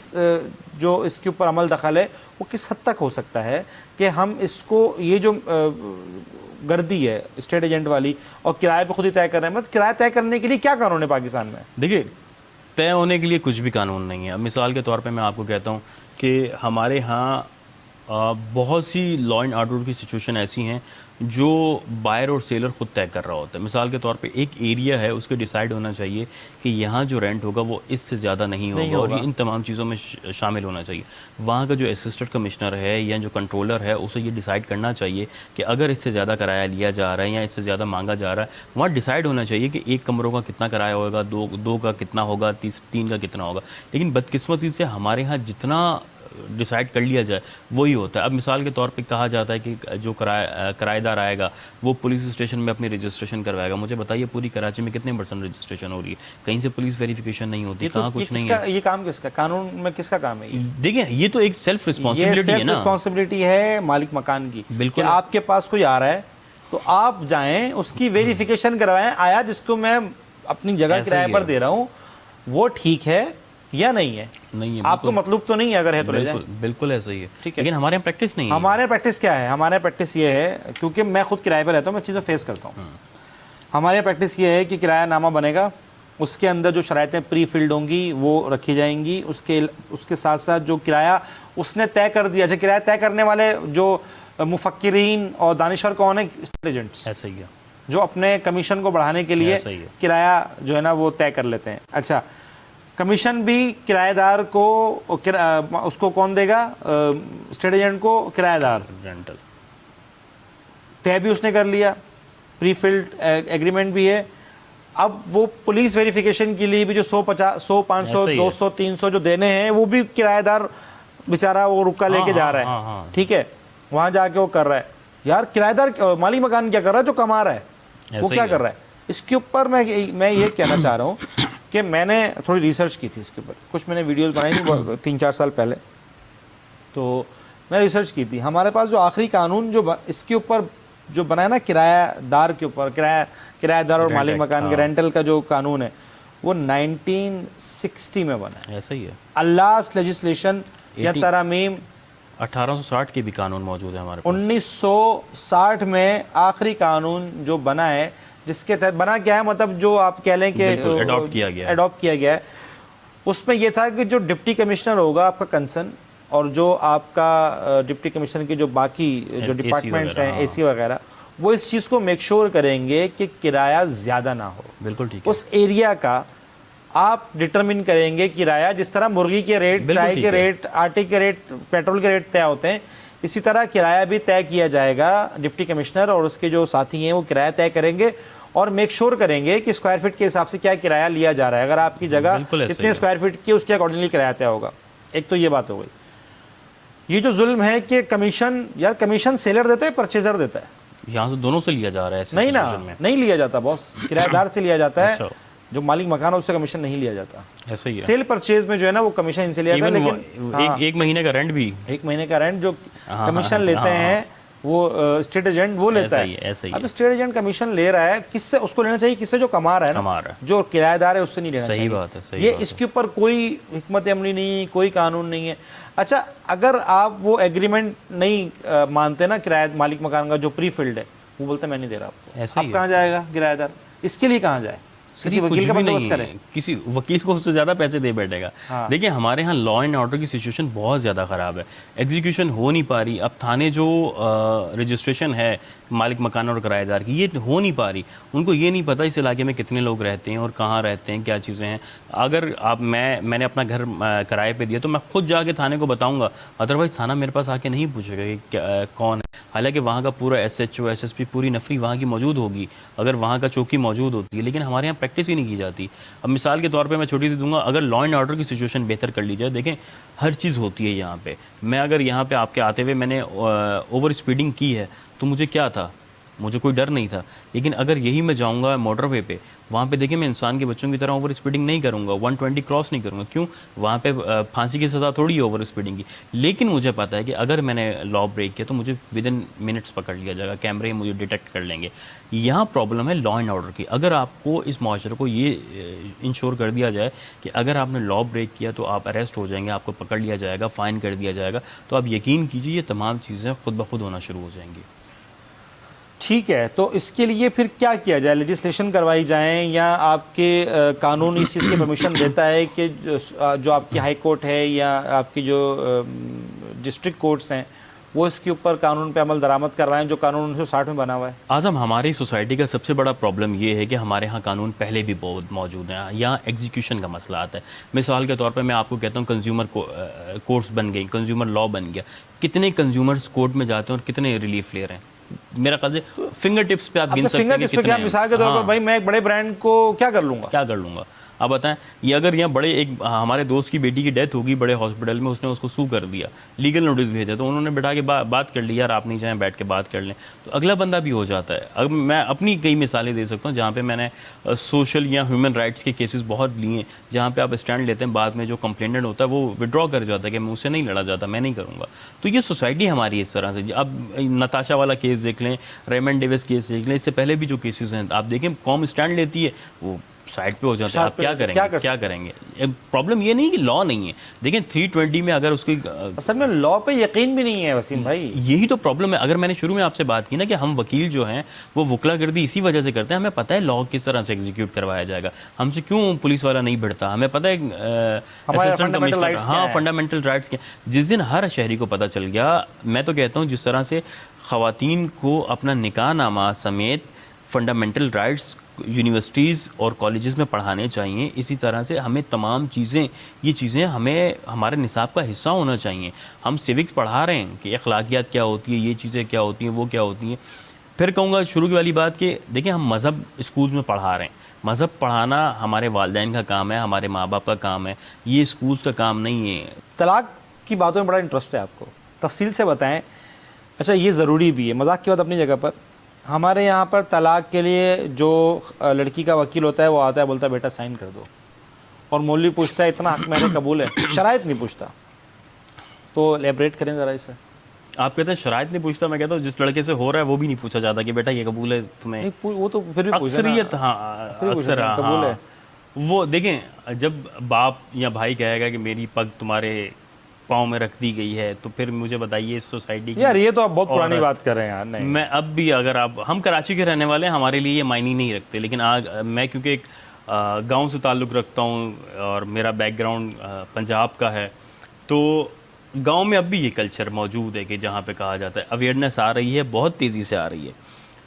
जो इसके ऊपर अमल दखल है वो किस हद तक हो सकता है कि हम इसको, ये जो गर्दी है स्टेट एजेंट वाली और किराए पे खुद ही तय कर रहे हैं, मतलब किराया तय करने के लिए क्या कानून है पाकिस्तान में? देखिए, तय होने के लिए कुछ भी कानून नहीं है। अब मिसाल के तौर पे मैं आपको कहता हूँ कि हमारे यहाँ बहुत सी लॉ एंड ऑर्डर की सिचुएशन ऐसी हैं जो बायर और सेलर खुद तय कर रहा होता है। मिसाल के तौर पे एक एरिया है, उसके डिसाइड होना चाहिए कि यहाँ जो रेंट होगा वो इससे ज़्यादा नहीं होगा और ये इन तमाम चीज़ों में शामिल होना चाहिए। वहाँ का जो असिस्टेंट कमिश्नर है या जो कंट्रोलर है उसे ये डिसाइड करना चाहिए कि अगर इससे ज़्यादा किराया लिया जा रहा है या इससे ज़्यादा मांगा जा रहा है, वहाँ डिसाइड होना चाहिए कि 1 कमरों का कितना किराया होगा, दो का कितना होगा, 3 का कितना होगा। लेकिन बदकिस्मती से हमारे यहाँ जितना डिसाइड कर लिया जाए वही होता है। अब मिसाल के तौर पे कहा जाता है कि जो किराएदार आएगा वो पुलिस स्टेशन में अपनी रजिस्ट्रेशन करवाएगा। मुझे बताइए पूरी कराची में कितने % रजिस्ट्रेशन हो रही है? कहीं से पुलिस वेरिफिकेशन नहीं होती, कहाँ कुछ नहीं है। ये काम किसका, कानून में किसका काम है? देखिए, ये तो एक सेल्फ रिस्पॉन्सिबिलिटी है ना, रिस्पॉन्सिबिलिटी है मालिक मकान की। बिल्कुल। आपके पास कोई आ रहा है तो आप जाएं, उसकी वेरिफिकेशन करवाएं, आया जिसको मैं अपनी जगह किराए पर दे रहा हूँ वो ठीक है या नहीं है। नहीं है, आपको मतलब तो नहीं है, अगर है तो ले जाए। बिल्कुल ऐसा ही है। ठीक है, लेकिन हमारे यहाँ प्रैक्टिस नहीं है। हमारे प्रैक्टिस क्या है? हमारे प्रैक्टिस ये है, क्योंकि मैं खुद किराए पर रहता हूँ, मैं चीज़ें फेस करता हूँ। हमारे प्रैक्टिस ये है कि किराया नामा बनेगा, उसके अंदर जो शराइतें प्री फिल्ड होंगी वो रखी जाएंगी। उसके साथ साथ जो किराया उसने तय कर दिया, जो किराया तय करने वाले जो मुफक्किरीन और दानिशवर कौन है? State agents. ऐसा ही है, जो अपने कमीशन को बढ़ाने के लिए किराया जो है ना वो तय कर लेते हैं। अच्छा, कमीशन भी किराएदार को उसको कौन देगा? स्टेट एजेंट को किराएदार। रेंटल तय भी उसने कर लिया, प्री फिल्ड एग्रीमेंट भी है। अब वो पुलिस वेरिफिकेशन के लिए भी जो 100, 500, 200, 300 जो देने हैं वो भी किराएदार बेचारा वो रुका लेके जा रहा है। ठीक है, वहां जाके वो कर रहा है। यार किराएदार, मालिक मकान क्या कर रहा है? जो कमा रहा है वो क्या कर रहा है? इसके ऊपर मैं ये कहना चाह रहा हूँ कि मैंने थोड़ी रिसर्च की थी इसके ऊपर, कुछ मैंने वीडियोस बनाई थी 3-4 साल पहले, तो मैं रिसर्च की थी। हमारे पास जो आखिरी कानून जो इसके ऊपर जो बनाया ना किरायादार के ऊपर, किरायादार और मालिक मकान के रेंटल का जो कानून है वो 1960 में बना है। ऐसा ही है। अल्लाह लेजिस्लेशन या तरामीम 1860 के भी कानून मौजूद है हमारे पास। 1960 में आखिरी कानून जो बना है, जिसके तहत बना क्या है, मतलब जो आप कह लें कि एडॉप्ट किया गया है, उसमें यह था कि जो डिप्टी कमिश्नर होगा आपका कंसर्न, और जो आपका डिप्टी कमिश्नर के जो बाकी जो डिपार्टमेंट्स हैं, एसी वगैरह, वो इस चीज़ को मेक श्योर करेंगे कि किराया ज़्यादा ना हो। बिल्कुल ठीक है। उस एरिया का आप डिटरमिन करेंगे किराया, जिस तरह मुर्गी के रेट, चाय के रेट, आटे के रेट, पेट्रोल के रेट तय होते हैं, इसी तरह किराया भी तय किया जाएगा। डिप्टी कमिश्नर और उसके जो साथी हैं वो किराया तय करेंगे और मेक श्योर करेंगे कि स्क्वायर फीट के हिसाब से क्या किराया लिया जा रहा है। अगर आपकी जगह कितने स्क्वायर फीट की, उसके अकॉर्डिंगली किराया तय होगा। एक तो ये बात हो गई। ये जो जुल्म है कि कमीशन, यार कमीशन सेलर देता है, परचेजर देता है? यहाँ से दोनों से लिया जा रहा है। नहीं ना, नहीं लिया जाता बॉस, किराएदार से लिया जाता है। अच्छा। जो मालिक मकान है उससे कमीशन नहीं लिया जाता। ऐसा ही है। सेल परचेज में जो है ना वो कमीशन इनसे लिया जाता है, लेकिन एक महीने का रेंट भी, एक महीने का रेंट जो कमीशन लेते हैं वो स्टेट एजेंट वो लेता है। ऐसा ही अब स्टेट एजेंट कमीशन ले रहा है, किससे उसको लेना चाहिए? किससे? जो कमा रहा है ना, जो किराएदार है उससे नहीं लेना चाहिए। सही बात है, सही ये बात है। इसके ऊपर कोई हिकमत अमली नहीं, कोई कानून नहीं है। अच्छा, अगर आप वो एग्रीमेंट नहीं मानते ना, किराया मालिक मकान का जो प्री फिल्ड है, वो बोलते मैं नहीं दे रहा आपको, आप कहाँ जाएगा किराएदार? इसके लिए कहाँ जाए? किसी वकील का बंदोबस्त करें, किसी वकील को उससे ज़्यादा पैसे दे बैठेगा। देखिए हमारे यहाँ लॉ एंड ऑर्डर की सिचुएशन बहुत ज़्यादा ख़राब है, एग्जीक्यूशन हो नहीं पा रही। अब थाने जो रजिस्ट्रेशन है मालिक मकान और किराएदार की, ये हो नहीं पा रही। उनको ये नहीं पता इस इलाके में कितने लोग रहते हैं और कहाँ रहते हैं, क्या चीज़ें हैं। अगर आप मैंने अपना घर किराए पे दिया तो मैं खुद जाके थाने को बताऊंगा, अदरवाइज़ थाना मेरे पास आके नहीं पूछेगा कि क्या कौन है। हालांकि वहाँ का पूरा SHO SSP पूरी नफरी वहाँ की मौजूद होगी, अगर वहाँ का चौकी मौजूद होती है, लेकिन हमारे यहाँ प्रैक्टिस ही नहीं की जाती। अब मिसाल के तौर पे मैं छोटी सी दूंगा, अगर लॉ एंड ऑर्डर की सिचुएशन बेहतर कर ली जाए, देखें हर चीज़ होती है यहाँ पे। मैं अगर यहाँ पे आपके आते हुए मैंने ओवर स्पीडिंग की है तो मुझे क्या था, मुझे कोई डर नहीं था। लेकिन अगर यही मैं जाऊँगा मोटरवे पे, वहाँ पे देखिए मैं इंसान के बच्चों की तरह ओवर स्पीडिंग नहीं करूँगा, 120 क्रॉस नहीं करूँगा। क्यों? वहाँ पे फांसी की सज़ा थोड़ी है ओवर स्पीडिंग की। लेकिन मुझे पता है कि अगर मैंने लॉ ब्रेक किया तो मुझे विदिन मिनट्स पकड़ लिया जाएगा, कैमरे मुझे डिटेक्ट कर लेंगे। यहाँ प्रॉब्लम है लॉ एंड ऑर्डर की। अगर आपको इस माशरे को ये इंश्योर कर दिया जाए कि अगर आपने लॉ ब्रेक किया तो आप अरेस्ट हो जाएंगे, आपको पकड़ लिया जाएगा, फ़ाइन कर दिया जाएगा, तो आप यकीन कीजिए ये तमाम चीज़ें खुद ब खुद होना शुरू हो जाएंगी। ठीक है, तो इसके लिए फिर क्या किया जाए? लेजिस्लेशन करवाई जाए, या आपके कानून इस चीज़ की परमिशन देता है कि जो आपकी हाई कोर्ट है या आपकी जो डिस्ट्रिक्ट कोर्ट्स हैं वो इसके ऊपर कानून पे अमल दरामद करवाएं जो कानून 1960 में बना हुआ है? आज़म, हमारी सोसाइटी का सबसे बड़ा प्रॉब्लम ये है कि हमारे यहाँ कानून पहले भी बहुत मौजूद हैं, यहाँ एग्जीक्यूशन का मसला आता है। मिसाल के तौर पे मैं आपको कहता हूँ कंज्यूमर कोर्ट्स बन गई, कंज्यूमर लॉ बन गया। कितने कंज्यूमर्स कोर्ट में जाते हैं और कितने रिलीफ ले रहे हैं? मेरा ख्याल से फिंगर टिप्स पे आप गिन सकते हैं कि कितने हैं। मिसाल के तौर पर भाई मैं एक बड़े ब्रांड को क्या कर लूँगा? आप बताएं, ये अगर यहाँ बड़े एक हमारे दोस्त की बेटी की डेथ होगी बड़े हॉस्पिटल में, उसने उसको सू कर दिया, लीगल नोटिस भेजा, तो उन्होंने बैठा के बात कर ली, यार आप नहीं चाहें बैठ के बात कर लें, तो अगला बंदा भी हो जाता है। अब मैं अपनी कई मिसालें दे सकता हूँ जहाँ पे मैंने सोशल या ह्यूमन राइट्स के केसेस बहुत लिए हैं, जहाँ पे आप स्टैंड लेते हैं, बाद में जो कंप्लेंटेंट होता है वो विड्रॉ कर जाता है कि मुझसे नहीं लड़ा जाता, मैं नहीं करूँगा। तो ये सोसाइटी हमारी इस तरह से। अब नताशा वाला केस देख लें, रेमंड डेविस केस देख लें, इससे पहले भी जो केसेस हैं आप देखें, कौम स्टैंड लेती है, वो साइड पे हो जाते हैं। आप क्या करेंगे? प्रॉब्लम ये नहीं कि लॉ नहीं है। देखें 320 में अगर उसकी असल में लॉ पे यकीन भी नहीं है वसीम भाई, यही तो प्रॉब्लम है। अगर मैंने शुरू में आपसे बात की ना कि हम वकील जो हैं वो वकलागर्दी इसी वजह से करते हैं, हमें पता है लॉ किस तरह से एग्जीक्यूट करवाया जाएगा, हमसे क्यों पुलिस वाला नहीं भिड़ता, हमें पता है असिस्टेंट कमिश्नर फंडामेंटल राइट्स के। जिस दिन हर शहरी को पता चल गया, मैं तो कहता हूँ जिस तरह से ख़वातीन को अपना निकाह नामा समेत फंडामेंटल राइट्स यूनिवर्सिटीज़ और कॉलेजेस में पढ़ाने चाहिए, इसी तरह से हमें तमाम चीज़ें, ये चीज़ें हमें हमारे निसाब का हिस्सा होना चाहिए। हम सिविक्स पढ़ा रहे हैं कि अखलाकियात क्या होती है, ये चीज़ें क्या होती हैं, वो क्या होती हैं। फिर कहूँगा शुरू की वाली बात कि देखिए हम मज़हब स्कूल्स में पढ़ा रहे हैं, मज़हब पढ़ाना हमारे वालिदैन का काम है, हमारे माँ बाप का काम है, ये स्कूल्स का काम नहीं है। तलाक की बातों में बड़ा इंटरेस्ट है आपको, तफसील से बताएं। अच्छा, ये ज़रूरी भी है, मजाक की बात अपनी जगह पर। हमारे यहाँ पर तलाक के लिए जो लड़की का वकील होता है वो आता है, बोलता है बेटा साइन कर दो, और मौलवी पूछता है इतना हक मैंने कबूल है, शराइत नहीं पूछता। तो एलेबरेट करें ज़रा इसे। आप कहते हैं शराइत नहीं पूछता, मैं कहता हूँ जिस लड़के से हो रहा है वो भी नहीं पूछा जाता कि बेटा ये कबूल है तुम्हें। नहीं, वो तो फिर भी अक्सरियत, हाँ अक्सर कबूल है। वो देखें, जब बाप या भाई कहेगा कि मेरी पग तुम्हारे पाँव में रख दी गई है, तो फिर मुझे बताइए इस सोसाइटी की। यार ये तो आप बहुत पुरानी और बात कर रहे हैं यार। नहीं, मैं अब भी, अगर आप, हम कराची के रहने वाले हैं, हमारे लिए ये मायने नहीं रखते, लेकिन मैं क्योंकि एक गांव से ताल्लुक़ रखता हूँ और मेरा बैकग्राउंड पंजाब का है, तो गांव में अब भी ये कल्चर मौजूद है कि जहाँ पे कहा जाता है, अवेयरनेस आ रही है, बहुत तेज़ी से आ रही है,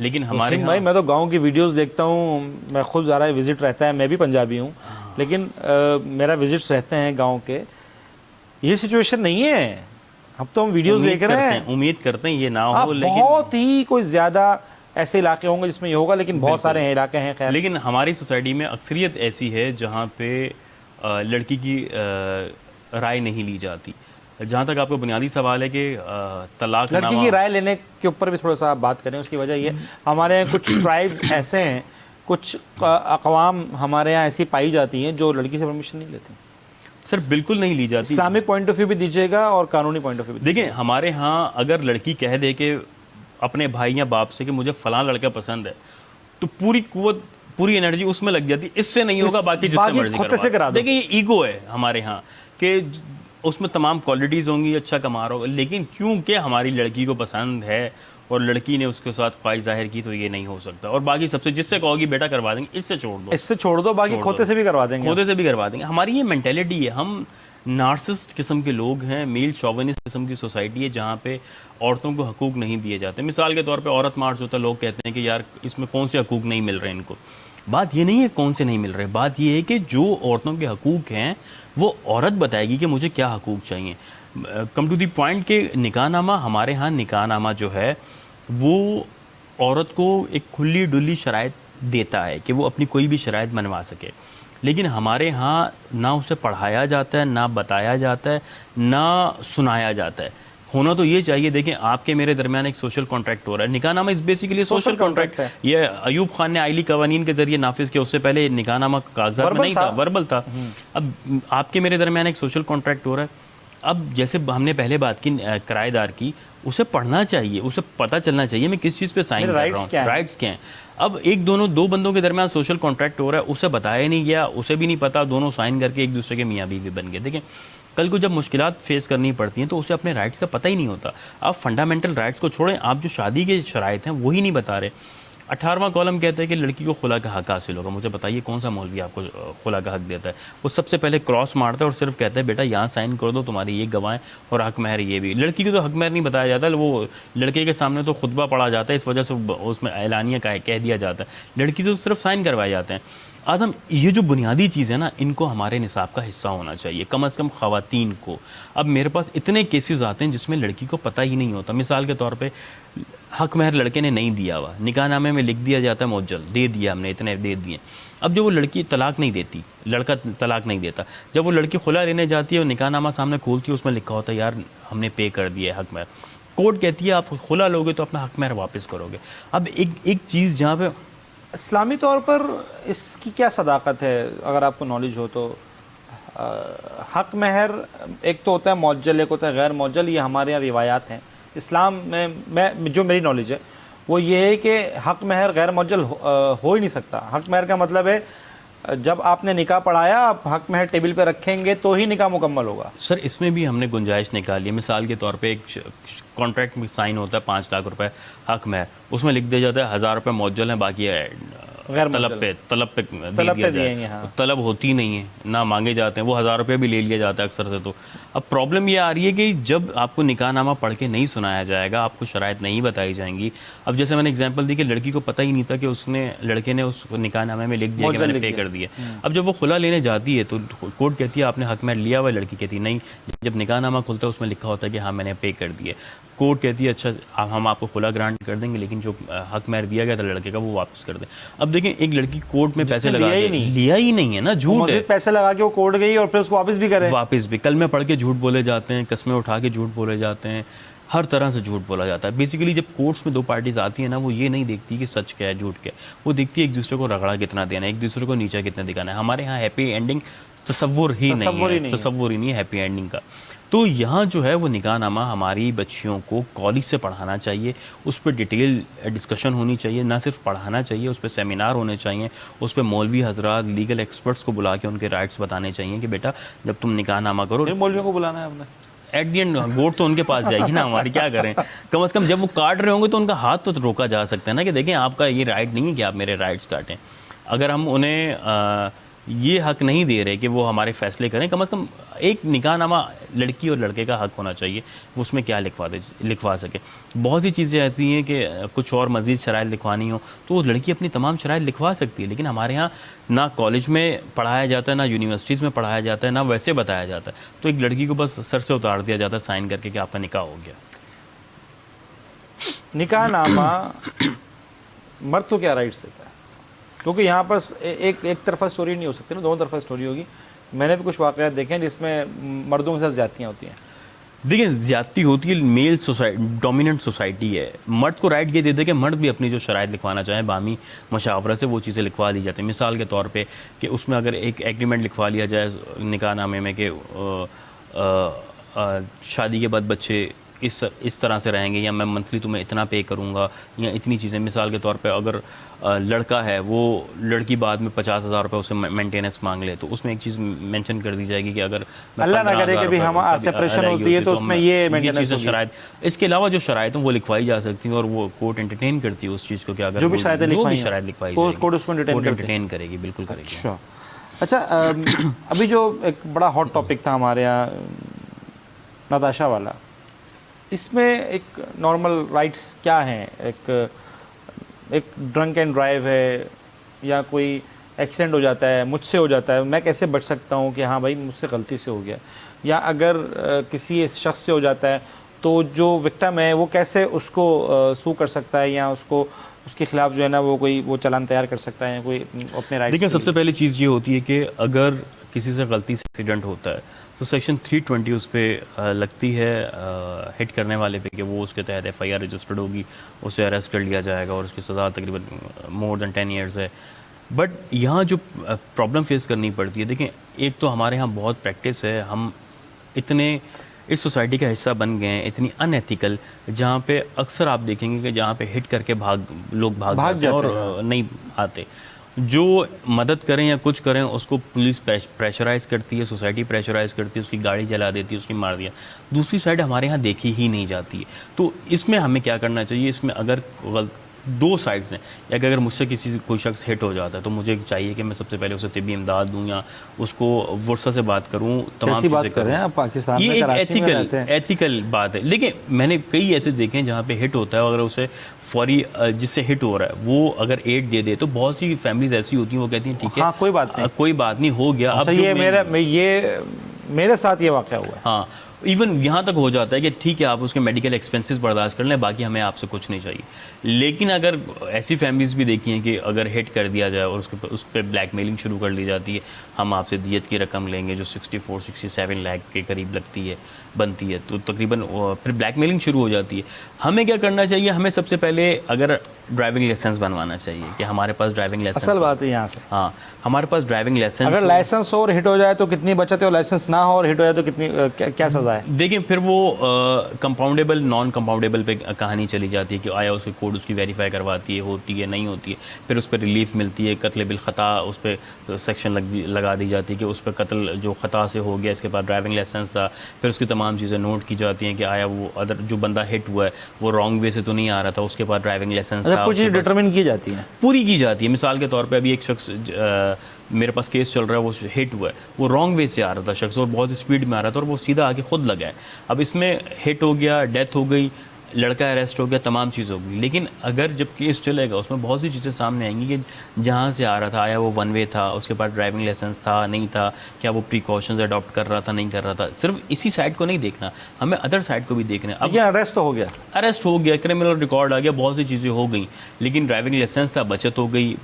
लेकिन हमारे भाई मैं तो गांव की वीडियोस देखता हूँ, मैं खुद ज़्यादा विजिट रहता है, मैं भी पंजाबी हूँ, लेकिन मेरा विजिट्स रहते हैं गांव के, ये सिचुएशन नहीं है। अब तो हम वीडियोस देख रहे हैं, उम्मीद करते हैं ये ना आप हो, लेकिन बहुत ही कोई ज़्यादा ऐसे इलाके होंगे जिसमें ये होगा, लेकिन बहुत सारे इलाके हैं खैर। लेकिन हमारी सोसाइटी में अक्सरियत ऐसी है जहाँ पे लड़की की राय नहीं ली जाती। जहाँ तक आपका बुनियादी सवाल है कि तलाक लड़की की राय लेने के ऊपर भी थोड़ा सा आप बात करें। उसकी वजह ये, हमारे यहाँ कुछ ट्राइब्स ऐसे हैं, कुछ अक़वाम हमारे यहाँ ऐसी पाई जाती हैं जो लड़की से परमिशन नहीं लेती। सर बिल्कुल नहीं ली जाती। इस्लामिक पॉइंट ऑफ व्यू भी दीजिएगा और कानूनी पॉइंट ऑफ व्यू भी। देखिए हमारे यहाँ अगर लड़की कह दे कि अपने भाई या बाप से कि मुझे फलां लड़का पसंद है, तो पूरी कुव्वत, पूरी एनर्जी उसमें लग जाती है, इससे नहीं होगा, बाकी जिससे मर्जी करवा। देखिए ये ईगो है हमारे यहाँ कि उसमें तमाम क्वालिटीज़ होंगी, अच्छा कमा रहा होगा, लेकिन क्योंकि हमारी लड़की को पसंद है और लड़की ने उसके साथ ख्वाहिश जाहिर की, तो ये नहीं हो सकता। और बाकी सबसे, जिससे कहोगी बेटा करवा देंगे, इससे छोड़ दो, बाकी खोते से भी करवा देंगे, खोते से भी करवा देंगे। हमारी ये मेंटेलिटी है, हम नार्सिस्ट किस्म के लोग हैं, मेल शॉविनिस्ट किस्म की सोसाइटी है जहाँ पे औरतों को हकूक़ नहीं दिए जाते। मिसाल के तौर पे औरत मार्च होता है, लोग कहते हैं कि यार इसमें कौन से हकूक़ नहीं मिल रहे इनको। बात ये नहीं है कौन से नहीं मिल रहे, बात ये है कि जो औरतों के हकूक़ हैं वो औरत बताएगी कि मुझे क्या हकूक़ चाहिए। कम टू दी पॉइंट के निकाहनामा, हमारे यहाँ निकाहनामा जो है वो औरत को एक खुली डुली शराइत देता है कि वो अपनी कोई भी शराइत मनवा सके, लेकिन हमारे यहाँ ना उसे पढ़ाया जाता है, ना बताया जाता है, ना सुनाया जाता है। होना तो ये चाहिए। देखें आपके मेरे दरमियान एक सोशल कॉन्ट्रैक्ट हो रहा है, निकाहनामा इस बेसिकली सोशल कॉन्ट्रैक्ट है। ये अयूब खान ने आइली कवानीन के जरिए नाफिज किया, उससे पहले निकाहनामा कागजात में नहीं था, वर्बल था। अब आपके मेरे दरमियान एक सोशल कॉन्ट्रैक्ट हो रहा है। अब जैसे हमने पहले बात की किराएदार की, उसे पढ़ना चाहिए, उसे पता चलना चाहिए मैं किस चीज़ पे साइन कर रहा हूँ, राइट्स क्या हैं। अब दो बंदों के दरमियान सोशल कॉन्ट्रैक्ट हो रहा है, उसे बताया नहीं गया, उसे भी नहीं पता, दोनों साइन करके एक दूसरे के मियाँ बीवी बन गए। देखें कल को जब मुश्किलात फेस करनी पड़ती हैं तो उसे अपने राइट्स का पता ही नहीं होता। आप फंडामेंटल राइट्स को छोड़ें, आप जो शादी के शराइत हैं वही नहीं बता रहे। 18वां कॉलम कहता है कि लड़की को खुला का हक हासिल होगा। मुझे बताइए कौन सा मौलवी आपको खुला का हक देता है? वो सबसे पहले क्रॉस मारता है और सिर्फ कहता है बेटा यहाँ साइन कर दो, तुम्हारी ये गवाहें और हक महर ये भी। लड़की को तो हक महर नहीं बताया जाता, वो लड़के के सामने तो खुतबा पढ़ा जाता है, इस वजह से उसमें ऐलानिया कह दिया जाता है। लड़की तो सिर्फ साइन करवाए जाते हैं। आज़म, ये जो बुनियादी चीज़ है ना, इनको हमारे निसाब का हिस्सा होना चाहिए, कम से कम ख़वातीन को। अब मेरे पास इतने केसेस आते हैं जिसमें लड़की को पता ही नहीं होता। मिसाल के तौर पे हक महर लड़के ने नहीं दिया हुआ, निकाहनामे में लिख दिया जाता है मुअज्जल, दे दिया हमने, इतने दे दिए। अब जो वो लड़की तलाक नहीं देती, लड़का तलाक नहीं देता, जब वो लड़की खुला लेने जाती है और निकाहनामा सामने खोलती है, उसमें लिखा होता है यार हमने पे कर दिया है हक महर। कोर्ट कहती है आप खुला लोगे तो अपना हक महर वापस करोगे। अब एक चीज़ जहाँ पे इस्लामी तौर पर इसकी क्या सदाकत है, अगर आपको नॉलेज हो तो? हक महर एक तो होता है मुअज्जल, एक होता है गैर मुअज्जल। ये हमारे यहाँ रिवायात हैं। इस्लाम में मैं जो मेरी नॉलेज है वो ये है कि हक महर गैर मुअज्जल हो ही नहीं सकता। हक महर का मतलब है जब आपने निकाह पढ़ाया, आप हक महर टेबल पे रखेंगे तो ही निकाह मुकम्मल होगा। सर इसमें भी हमने गुंजाइश निकाली है। मिसाल के तौर पे एक कॉन्ट्रैक्ट में साइन होता है 5 लाख रुपए हक महर, उसमें लिख दिया जाता है 1000 रुपये मुअज्जल है, बाकी तलब पे दे दिया जाए। हाँ। तलब होती नहीं है, ना मांगे जाते हैं, वो 1000 रुपये भी ले लिया जाता है अक्सर से। तो अब प्रॉब्लम ये आ रही है कि जब आपको निकाहनामा पढ़ के नहीं सुनाया जाएगा, आपको शराइत नहीं बताई जाएंगी। अब जैसे मैंने एग्जांपल दी कि लड़की को पता ही नहीं था कि लड़के ने उस निकाहनामे में लिख दिया कि मैंने पे कर दिया। अब जब वो खुला लेने जाती है तो कोर्ट कहती है आपने हक महर लिया हुआ है, लड़की कहती है नहीं। जब निकाहनामा खुलता है उसमें लिखा होता है कि हाँ मैंने पे कर दिया। कोर्ट कहती है अच्छा हम आपको खुला ग्रांट कर देंगे, लेकिन जो हक महर दिया गया था लड़के का वो वापस कर दें। अब देखें एक लड़की कोर्ट में पैसे लगा के लिया ही नहीं है ना, झूठ है। पैसे लगा के वो कोर्ट गई और फिर उसको वापस भी करें, वापस भी कल में पढ़ के झूठ बोले जाते हैं, कस्में उठा के झूठ बोले जाते हैं, हर तरह से झूठ बोला जाता है। बेसिकली जब कोर्ट्स में दो पार्टीज आती है ना, वो ये नहीं देखती कि सच क्या है झूठ क्या है, वो देखती है एक दूसरे को रगड़ा कितना देना है, एक दूसरे को नीचा कितना दिखाना है। हमारे यहाँ हैप्पी एंडिंग तसव्वुर ही नहीं है हैप्पी एंडिंग का। तो यहाँ जो है वो निकाहनामा हमारी बच्चियों को कॉलेज से पढ़ाना चाहिए, उस पर डिटेल डिस्कशन होनी चाहिए, ना सिर्फ पढ़ाना चाहिए, उस पर सेमिनार होने चाहिए, उस पर मौलवी हजरात लीगल एक्सपर्ट्स को बुला के उनके राइट्स बताने चाहिए कि बेटा जब तुम निकाहनामा करो। मौलवियों को बुलाना है आपने? एट दी एंड वोट तो उनके पास जाएगी ना हमारी, क्या करें। कम से कम जब वो काट रहे होंगे तो उनका हाथ तो रोका जा सकता है ना, कि देखें आपका ये राइट नहीं है कि आप मेरे राइट्स काटें। अगर हम उन्हें ये हक नहीं दे रहे कि वो हमारे फैसले करें, कम से कम एक निकाहनामा लड़की और लड़के का हक होना चाहिए, वो उसमें क्या लिखवा सके। बहुत सी चीज़ें ऐसी हैं कि कुछ और मज़ीद शराइत लिखवानी हो तो वो लड़की अपनी तमाम शराइत लिखवा सकती है, लेकिन हमारे यहाँ ना कॉलेज में पढ़ाया जाता है, ना यूनिवर्सिटीज़ में पढ़ाया जाता है, ना वैसे बताया जाता है। तो एक लड़की को बस सर से उतार दिया जाता है साइन करके कि आपका निकाह हो गया। निकाहनामा मर्द को क्या राइट्स देता है? क्योंकि यहाँ पर एक तरफा स्टोरी नहीं हो सकती ना, दोनों तरफा स्टोरी होगी। मैंने भी कुछ वाक़यात देखे हैं जिसमें मर्दों के साथ ज़्यादतियाँ होती हैं। देखिए ज़्यादती होती है, मेल डोमिनेंट सोसाइटी है। मर्द को राइट ये दे दे कि मर्द भी अपनी जो शराइत लिखवाना चाहें, बामी मशावरा से वो चीज़ें लिखवा दी जाती हैं। मिसाल के तौर पे कि उसमें अगर एक एग्रीमेंट लिखवा लिया जाए निकाहनामे में कि शादी के बाद बच्चे इस तरह से रहेंगे, या मैं मंथली तुम्हें इतना पे करूँगा, या इतनी चीज़ें। मिसाल के तौर पे अगर लड़का है, वो लड़की बाद में 50,000 रुपये उसे मेंटेनेंस मांग ले, तो उसमें एक चीज़ मेंशन कर दी जाएगी कि अगर अल्लाह ना करे कि भी हम सेपरेशन होती है तो उसमें ये मेंटेनेंस होगी। शराइत, इसके अलावा जो शराइत वो लिखवाई जा सकती हैं और वो कोर्ट एंटरटेन करती है उस चीज़ को कि अगर जो भी शराइत लिखवाई कोर्ट उसको एंटरटेन करेगी, बिल्कुल करेगी। अच्छा, अभी जो एक बड़ा हॉट टॉपिक था हमारे यहाँ नताशा वाला, इसमें एक नॉर्मल राइट्स क्या हैं? एक ड्रंक एंड ड्राइव है, या कोई एक्सीडेंट हो जाता है, मुझसे हो जाता है, मैं कैसे बच सकता हूँ कि हाँ भाई मुझसे गलती से हो गया? या अगर किसी शख्स से हो जाता है तो जो विक्टिम है वो कैसे उसको सू कर सकता है, या उसके खिलाफ जो है ना वो चालान तैयार कर सकता है, कोई अपने राइट्स? देखिए सबसे पहली चीज़ ये होती है कि अगर किसी से गलती से एक्सीडेंट होता है तो सेक्शन 320 उस पर लगती है हिट करने वाले पे, कि वो उसके तहत FIR रजिस्टर्ड होगी, उसे अरेस्ट कर लिया जाएगा और उसकी सज़ा तकरीबन मोर देन 10 ईयर्स है। बट यहाँ जो प्रॉब्लम फेस करनी पड़ती है, देखें एक तो हमारे यहाँ बहुत प्रैक्टिस है, हम इतने इस सोसाइटी का हिस्सा बन गए हैं, इतनी अनएथिकल, जहाँ पे अक्सर आप देखेंगे कि जहाँ पे हिट करके लोग भाग जाते हैं और नहीं आते। जो मदद करें या कुछ करें उसको पुलिस प्रेशराइज़ करती है, सोसाइटी प्रेशराइज़ करती है, उसकी गाड़ी जला देती है, उसकी मार दिया। दूसरी साइड हमारे यहाँ देखी ही नहीं जाती है। तो इसमें हमें क्या करना चाहिए? इसमें अगर दो साइड्स हैं, या अगर मुझसे किसी से कोई शख्स हिट हो जाता है तो मुझे चाहिए कि मैं सबसे पहले उसे तिब्बी इमदाद दूं, या उसको वर्षा से बात करूं, तमाम चीज़ें करूं। पाकिस्तान ये एक एथिकल बात है। लेकिन मैंने कई ऐसे देखे हैं जहाँ पे हिट होता है, अगर उसे फौरी जिससे हिट हो रहा है वो अगर एड दे दे, तो बहुत सी फैमिलीज ऐसी होती हैं वो कहती हैं ठीक है, हाँ, कोई बात नहीं हो गया। अच्छा, ये मेरे साथ ये वाक़या हुआ है। हाँ, इवन यहाँ तक हो जाता है कि ठीक है आप उसके मेडिकल एक्सपेंसेस बर्दाश्त कर लें, बाकी हमें आपसे कुछ नहीं चाहिए। लेकिन अगर ऐसी फैमिलीज़ भी देखी हैं कि अगर हिट कर दिया जाए और उस पर ब्लैकमेलिंग शुरू कर दी जाती है, हम आपसे दियत की रकम लेंगे जो 64-67 लाख के करीब बनती है, तो तकरीबन फिर ब्लैकमेलिंग शुरू हो जाती है। हमें क्या करना चाहिए? हमें सबसे पहले अगर ड्राइविंग लाइसेंस बनवाना चाहिए कि हमारे पास ड्राइविंग लाइसेंस, असल बात है यहाँ से। हाँ, हमारे पास ड्राइविंग लाइसेंस, अगर लाइसेंस हो और हिट हो जाए तो कितनी बचत है, और लाइसेंस ना हो और हिट हो जाए तो कितनी क्या सज़ा है? देखिए फिर वो कंपाउंडेबल नॉन कंपाउंडेबल पे कहानी चली जाती है कि आया उसकी कोड उसकी वेरीफाई करवाती है, होती है नहीं होती है, फिर उस पर रिलीफ मिलती है, कत्ल बिल ख़ता उस पर सेक्शन लगा दी जाती है कि उस पर कत्ल जो ख़ता से हो गया, इसके बाद ड्राइविंग लाइसेंस था, फिर उसकी तमाम चीज़ें नोट की जाती हैं कि आया वो अदर जो बंदा हिट हुआ है वो रॉन्ग वे से तो नहीं आ रहा था, उसके बाद ड्राइविंग लाइसेंस था, कुछ डिटरमिन की जाती है, पूरी की जाती है। मिसाल के तौर पे अभी एक शख्स मेरे पास केस चल रहा है, वो हिट हुआ है, वो रॉन्ग वे से आ रहा था शख्स और बहुत स्पीड में आ रहा था और वो सीधा आके खुद लगा है। अब इसमें हिट हो गया, डेथ हो गई, लड़का अरेस्ट हो गया, तमाम चीज़ हो गई। लेकिन अगर जब केस चलेगा उसमें बहुत सी चीज़ें सामने आएंगी कि जहाँ से आ रहा था, आया वो वन वे था, उसके बाद ड्राइविंग लाइसेंस था नहीं था, क्या वो प्रिकॉशंस अडॉप्ट कर रहा था नहीं कर रहा था। सिर्फ इसी साइड को नहीं देखना, हमें अदर साइड को भी देखना है। अब अरेस्ट तो हो गया, अरेस्ट हो गया, क्रिमिनल रिकॉर्ड आ गया, बहुत सी चीज़ें हो गई, लेकिन ड्राइविंग लाइसेंस था, बचत हो गई,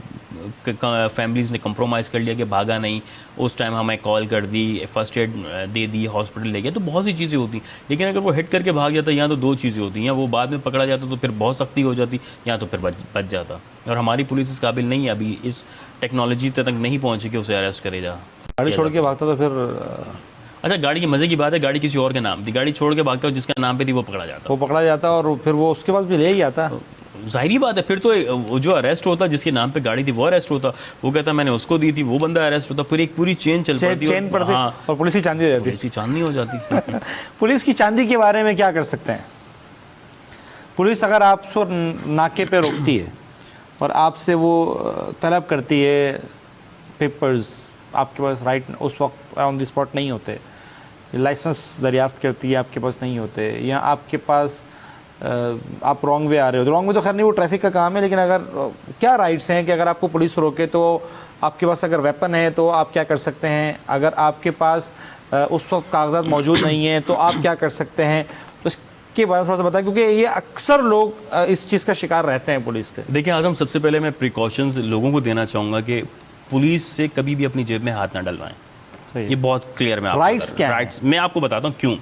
फैमिलीज़ ने कंप्रोमाइज़ कर लिया कि भागा नहीं, उस टाइम हमें कॉल कर दी, फर्स्ट एड दे दी, हॉस्पिटल ले गया, तो बहुत सी चीज़ें होती। लेकिन अगर वो हिट करके भाग जाता, यहाँ तो दो चीज़ें होती हैं, वो बाद में पकड़ा जाता तो फिर बहुत सख्ती हो जाती, यहाँ तो फिर बच जाता। और हमारी पुलिस इस काबिल नहीं है, अभी इस टेक्नोलॉजी तक नहीं पहुँची कि उसे अरेस्ट करे जा। गाड़ी छोड़ के भागता तो फिर अच्छा, गाड़ी की मज़े की बात है, गाड़ी किसी और के नाम थी, गाड़ी छोड़ के भागता जिसका नाम पे थी वो पकड़ा जाता और फिर वो उसके पास भी ले ही आता। जाहिर बात है, फिर तो वो जो अरेस्ट होता, जिसके नाम पे गाड़ी थी वो अरेस्ट होता, वो कहता मैंने उसको दी थी, वो बंदा अरेस्ट होता, फिर एक पूरी चेन चल पड़ती चेन पड़ती और पुलिस की चांदी हो जाती। पुलिस की चांदनी हो जाती। पुलिस की चांदी के बारे में क्या कर सकते हैं? पुलिस अगर आपको नाके पे रोकती है और आपसे वो तलब करती है पेपर्स, आपके पास राइट उस वक्त ऑन द स्पॉट नहीं होते, लाइसेंस दरियाफ्त करती है आपके पास नहीं होते, या आपके पास आप रॉन्ग वे आ रहे हो, तो रॉन्ग वे तो खैर नहीं, वो ट्रैफिक का काम है, लेकिन अगर क्या राइट्स हैं कि अगर आपको पुलिस रोके तो आपके पास अगर वेपन है तो आप क्या कर सकते हैं, अगर आपके पास उस वक्त कागजात मौजूद नहीं है तो आप क्या कर सकते हैं, उसके बारे में थोड़ा सा बताएं, क्योंकि ये अक्सर लोग इस चीज़ का शिकार रहते हैं पुलिस के। देखिए आजम, सबसे पहले मैं प्रिकॉशंस लोगों को देना चाहूँगा कि पुलिस से कभी भी अपनी जेब में हाथ ना डलवाएं। ये बहुत क्लियर मैं राइट्स क्या राइट्स मैं आपको बताता हूँ क्यों।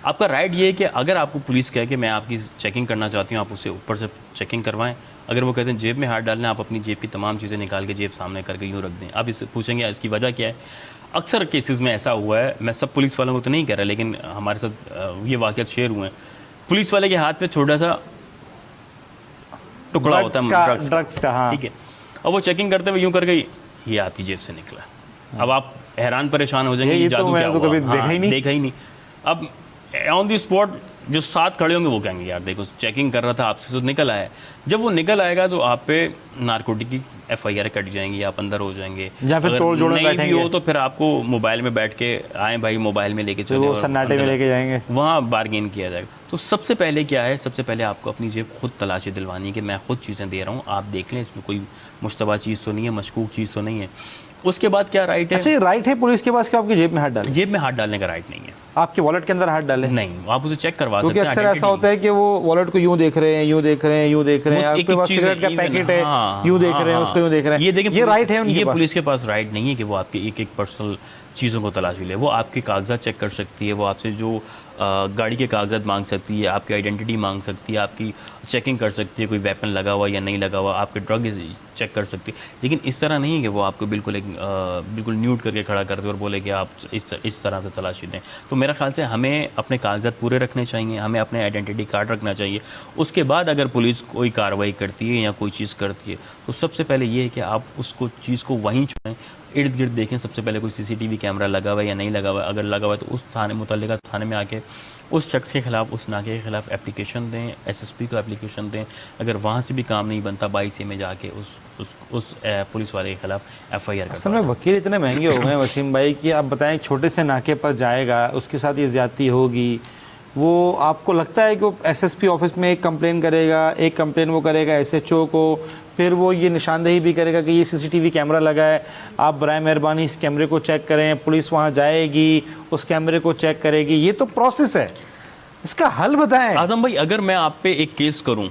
आपका राइट ये है कि अगर आपको पुलिस कहे कि मैं आपकी चेकिंग करना चाहती हूँ, आप उससे ऊपर से चेकिंग करवाएं। अगर वो कहते हैं जेब में हाथ डालना, आप अपनी जेब की तमाम चीज़ें निकाल के जेब सामने करके यूँ रख दें। आप इससे पूछेंगे इसकी वजह क्या है। अक्सर केसेस में ऐसा हुआ है, मैं सब पुलिस वालों को तो नहीं कह रहा, लेकिन हमारे साथ ये वाक़यात शेयर हुए हैं। पुलिस वाले के हाथ पे छोटा सा टुकड़ा होता है ड्रग्स का, हाँ ठीक है, और वो चेकिंग करते हुए यूँ कर गई, ये आपकी जेब से निकला। अब आप हैरान परेशान हो जाएंगे, ये तो मैंने तो कभी देखा ही नहीं। अब ऑन द स्पॉट जो साथ खड़े होंगे वो कहेंगे यार देखो चेकिंग कर रहा था, आपसे तो निकल आया। जब वो निकल आएगा तो आप पे नारकोटिक की FIR कट जाएंगी, आप अंदर हो जाएंगे। या फिर तोड़ जोड़ में बैठेंगे, हो तो फिर आपको मोबाइल में बैठ के आए भाई मोबाइल में लेके चले, वो सन्नाटे में लेके जाएंगे, वहाँ बार्गेन किया जाएगा। तो सबसे पहले क्या है, सबसे पहले आपको अपनी जेब खुद तलाशी दिलवानी है कि मैं खुद चीज़ें दे रहा हूँ, आप देख लें इसमें कोई मुश्तबा चीज़ तो नहीं है, मशकूक चीज़ तो नहीं है। उसके बाद क्या राइट है? अच्छा, ये राइट है पुलिस के पास कि आपकी जेब में हाथ डालें? जेब में हाथ डालने का राइट नहीं है। आपके वॉलेट के अंदर हाथ डालें? नहीं, आप उसे चेक करवा सकते हैं। क्योंकि अक्सर ऐसा होता है कि वो वॉलेट को यूं देख रहे हैं, यूं देख रहे हैं, यूं देख रहे हैं, आपके पास सिगरेट का पैकेट है, यूं देख रहे हैं, उसको यूं देख रहे हैं। ये देखिए, ये राइट है उनके ये पास? पुलिस के पास राइट नहीं है कि वो आपके एक एक पर्सनल चीज़ों को तलाशी ले। वो आपके कागजात चेक कर सकती है, वो आपसे जो गाड़ी के कागजात मांग सकती है, आपकी आइडेंटिटी मांग सकती है, आपकी चेकिंग कर सकती है, कोई वेपन लगा हुआ या नहीं लगा हुआ, आपके ड्रग चेक कर सकती है। लेकिन इस तरह नहीं कि वो आपको बिल्कुल बिल्कुल न्यूट करके खड़ा कर दे और बोले कि आप इस तरह से तलाशी दें। तो मेरा ख्याल से हमें अपने कागजात पूरे रखने चाहिए, हमें अपने आइडेंटिटी कार्ड रखना चाहिए। उसके बाद अगर पुलिस कोई कार्रवाई करती है या कोई चीज़ करती है तो सबसे पहले ये है कि आप उसको चीज़ को वहीं छोड़ें, इर्द गिर्द देखें सबसे पहले कोई CCTV कैमरा लगा हुआ है या नहीं लगा हुआ है। अगर लगा हुआ है तो उस थाने मुतल्लिका थाने में आके उस शख्स के खिलाफ, उस नाके के खिलाफ एप्लीकेशन दें, SSP को एप्लीकेशन दें। अगर वहाँ से भी काम नहीं बनता 22A में जाके उस पुलिस वाले के खिलाफ FIR असल में वकील इतने महंगे हो गए वसीम भाई कि आप बताएं, छोटे से नाके पर जाएगा, उसके साथ ये ज़्यादती होगी, वो आपको लगता है कि वो SSP ऑफिस में एक कंप्लेन करेगा, एक कंप्लेन वो करेगा SHO को, फिर वो ये निशानदेही भी करेगा कि ये CCTV कैमरा लगा है, आप बराए मेहरबानी इस कैमरे को चेक करें। पुलिस वहाँ जाएगी, उस कैमरे को चेक करेगी। ये तो प्रोसेस है, इसका हल बताएं। आजम भाई, अगर मैं आप पे एक केस करूं,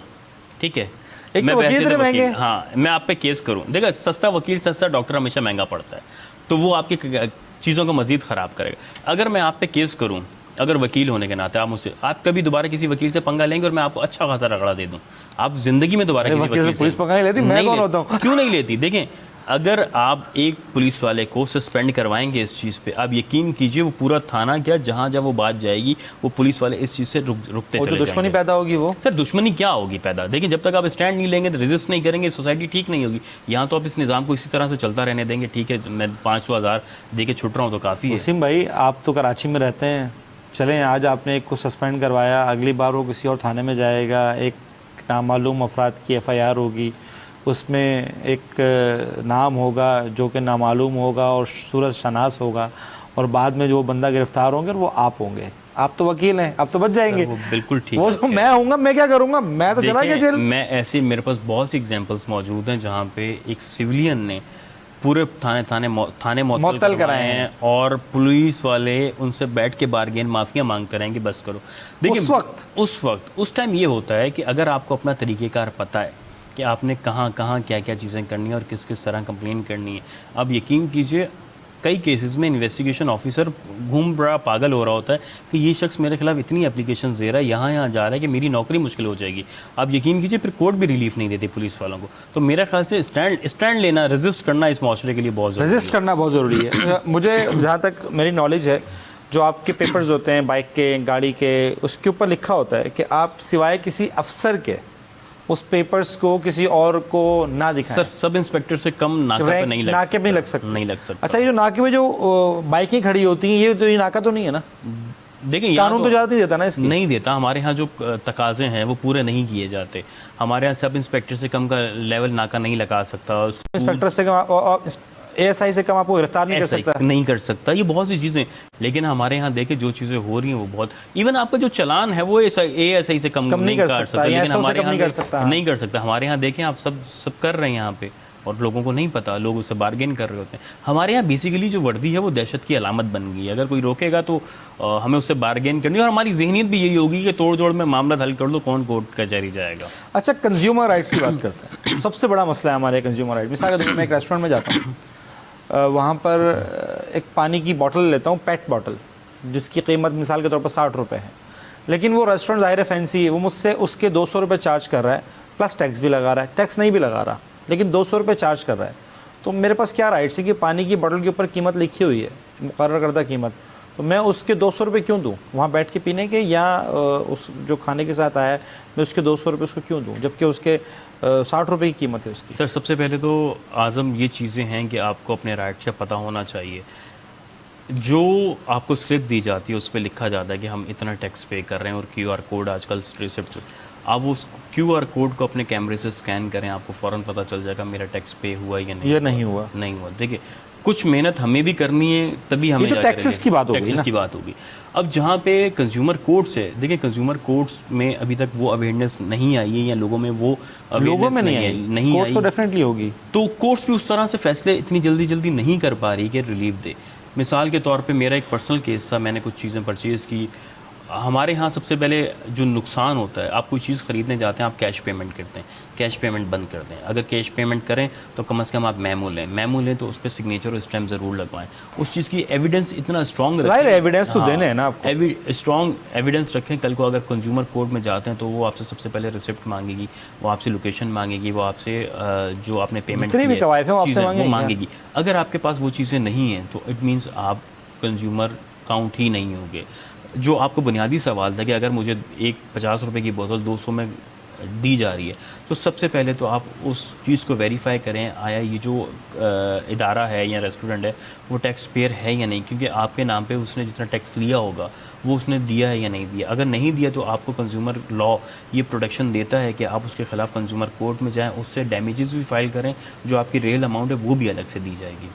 ठीक है, एक मैं तो वकील इतने महंगे, हाँ, मैं आप पे केस करूं, देखा सस्ता वकील सस्ता डॉक्टर हमेशा महंगा पड़ता है, तो वो आपकी चीज़ों को मजीद ख़राब करेगा। अगर मैं आप पे केस करूं, अगर वकील होने के नाते आप कभी दोबारा किसी वकील से पंगा लेंगे और मैं आपको अच्छा खासा रगड़ा दे दूं, आप जिंदगी में दोबारा किसी वकील से पुलिस पंगा नहीं लेती, मैं कौन होता हूं? क्यों नहीं लेती? देखें, अगर आप एक पुलिस वाले को सस्पेंड करवाएंगे इस चीज़ पे, आप यकीन कीजिए वो पूरा थाना क्या, जहाँ जब वो बात जाएगी वो पुलिस वाले इस चीज़ से रुकते चले जाएंगे। दुश्मनी पैदा होगी वो। सर दुश्मनी क्या होगी पैदा? देखिए, जब तक आप स्टैंड नहीं लेंगे, तो रेजिस्ट नहीं करेंगे, सोसाइटी ठीक नहीं होगी। यहाँ तो आप इस निज़ाम को इसी तरह से चलता रहने देंगे। ठीक है, मैं 500,000 दे के छुट रहा हूँ तो काफ़ी है। वसीम भाई, आप तो कराची में रहते हैं, चलें आज आपने एक को सस्पेंड करवाया, अगली बार वो किसी और थाने में जाएगा, एक नामालूम अफराद की FIR होगी, उसमें एक नाम होगा जो कि नामालूम होगा और सूरत शनास होगा, और बाद में जो बंदा गिरफ्तार होंगे वो आप होंगे। आप तो वकील हैं, आप तो बच जाएंगे। वो बिल्कुल ठीक वो तो मैं होऊंगा, मैं क्या करूँगा, मैं तो चला गया जेल। मैं ऐसे, मेरे पास बहुत सी एग्जांपल्स मौजूद हैं जहाँ पे एक सिविलियन ने पूरे थाने मुअत्तल कराए हैं और पुलिस वाले उनसे बैठ के बार्गेन माफिया मांगते रहेंगे बस करो। देखिए, उस टाइम ये होता है कि अगर आपको अपना तरीक़ेकार पता है कि आपने कहाँ क्या क्या चीज़ें करनी है और किस किस तरह कंप्लेन करनी है, आप यकीन कीजिए कई केसेस में इन्वेस्टिगेशन ऑफिसर घूम रहा पागल हो रहा होता है कि ये शख्स मेरे खिलाफ इतनी एप्लीकेशन दे रहा है, यहाँ जा रहा है कि मेरी नौकरी मुश्किल हो जाएगी। आप यकीन कीजिए फिर कोर्ट भी रिलीफ नहीं देती पुलिस वालों को। तो मेरा ख्याल से स्टैंड लेना, रेजिस्ट करना इस माशरे के लिए बहुत ज़रूरी है। रेजिस्ट करना बहुत ज़रूरी है। मुझे जहाँ तक मेरी नॉलेज है, जो आपके पेपर्स होते हैं बाइक के, गाड़ी के, उसके ऊपर लिखा होता है कि आप सिवाय किसी अफसर के उस पेपर्स को किसी और को ना दिखाएं। सर सब इंस्पेक्टर से कम नाका पे नहीं लग नाके पे नहीं लग सकता, सकता। नहीं लग सकता। अच्छा, ये जो नाके पे जो बाइकें खड़ी होती हैं, ये नाका तो नहीं है ना? देखिए यहाँ कानून तो ज़्यादा नहीं देता ना इसकी? नहीं देता। हमारे यहाँ जो तकाजे हैं वो पूरे नहीं किए जाते। हमारे यहाँ सब इंस्पेक्टर से कम का लेवल नाका नहीं लगा सकता, इंस्पेक्टर से कम, ASI से कम आपको गिरफ्तार नहीं कर सकता? नहीं कर सकता। ये बहुत सी चीज़ें, लेकिन हमारे यहाँ देखे जो चीज़ें हो रही हैं वो बहुत, इवन आपका जो चालान है वो ASI से कम नहीं कर सकता, लेकिन हमारे यहाँ नहीं कर सकता। हमारे यहाँ देखें आप सब कर रहे हैं यहाँ पे, और लोगों को नहीं पता, लोग उससे बार्गेन कर रहे होते हैं। हमारे यहाँ बेसिकली जो वर्दी है वो दहशत की अलामत बन गई है। अगर कोई रोकेगा तो हमें उससे बार्गेन करनी है, और हमारी जहनीत भी यही होगी कि तोड़ जोड़ में मामला हल कर दो, कौन कोर्ट कचहरी जाएगा। अच्छा, कंज्यूमर राइट्स की बात करते हैं। सबसे बड़ा मसला है हमारे कंज्यूमर राइट। मिसाल के तौर पर मैं एक रेस्टोरेंट में जाता हूँ, वहाँ पर एक पानी की बोतल लेता हूँ, पेट बोतल, जिसकी कीमत मिसाल के तौर पर 60 रुपये है, लेकिन वो रेस्टोरेंट ज़ाहिर फैंसी है, वो मुझसे उसके 200 रुपये चार्ज कर रहा है, प्लस टैक्स भी लगा रहा है, टैक्स नहीं भी लगा रहा, लेकिन 200 रुपये चार्ज कर रहा है। तो मेरे पास क्या राइट्स है कि पानी की बोतल के ऊपर कीमत लिखी हुई है, मुकर्रर करदा कीमत, तो मैं उसके 200 रुपये क्यों दूँ वहाँ बैठ के पीने के, या उस जो खाने के साथ आया है मैं उसके 200 रुपये उसको क्यों दूँ, जबकि उसके 60 रुपये की कीमत है उसकी? सर सबसे पहले तो आज़म ये चीज़ें हैं कि आपको अपने राइट्स का पता होना चाहिए। जो आपको स्लिप दी जाती है उस पर लिखा जाता है कि हम इतना टैक्स पे कर रहे हैं, और QR कोड आजकल रिसिप्ट, आप उस QR कोड को अपने कैमरे से स्कैन करें, आपको फ़ौरन पता चल जाएगा मेरा टैक्स पे हुआ या नहीं, ये नहीं हुआ, नहीं हुआ। देखिए कुछ मेहनत हमें भी करनी है, तभी हमें तो टैक्सेस की बात होगी, टैक्सेस की बात होगी। अब जहाँ पे कंज्यूमर कोर्ट्स है, देखिए कंज्यूमर कोर्ट्स में अभी तक वो अवेयरनेस नहीं आई है, या लोगों में वो लोगों में नहीं आई, कोर्ट्स तो डेफिनेटली होगी। तो कोर्ट्स भी उस तरह से फैसले इतनी जल्दी नहीं कर पा रही कि रिलीफ दे। मिसाल के तौर पे मेरा एक पर्सनल केस था, मैंने कुछ चीज़ें परचेज़ की। हमारे यहाँ सबसे पहले जो नुकसान होता है, आप कोई चीज़ ख़रीदने जाते हैं, आप कैश पेमेंट करते हैं, कैश पेमेंट बंद कर दें। अगर कैश पेमेंट करें तो कम से कम आप मेमो लें तो उस पर सिग्नेचर और स्टैम्प ज़रूर लगवाएं। उस चीज़ की एविडेंस इतना स्ट्रॉन्ग रखें, एविडेंस तो देने हैं ना आपको, स्ट्रॉन्ग एविडेंस रखें। कल को अगर कंज्यूमर कोर्ट में जाते हैं तो वो आपसे सबसे पहले रिसिप्ट मांगेगी, वो आपसे लोकेशन मांगेगी, वो आपसे जो आपने पेमेंट वो मांगेगी। अगर आपके पास वो चीज़ें नहीं हैं तो इट मीन्स आप कंज्यूमर काउंट ही नहीं होंगे। जो आपको बुनियादी सवाल था कि अगर मुझे एक 50 रुपए की बोतल 200 में दी जा रही है, तो सबसे पहले तो आप उस चीज़ को वेरीफाई करें, आया ये जो इदारा है या रेस्टोरेंट है वो टैक्स पेयर है या नहीं, क्योंकि आपके नाम पे उसने जितना टैक्स लिया होगा वो उसने दिया है या नहीं दिया। अगर नहीं दिया तो आपको कंज्यूमर लॉ ये प्रोटेक्शन देता है कि आप उसके ख़िलाफ़ कंज्यूमर कोर्ट में जाएँ, उससे डैमेजेस भी फाइल करें, जो आपकी रियल अमाउंट है वो भी अलग से दी जाएगी।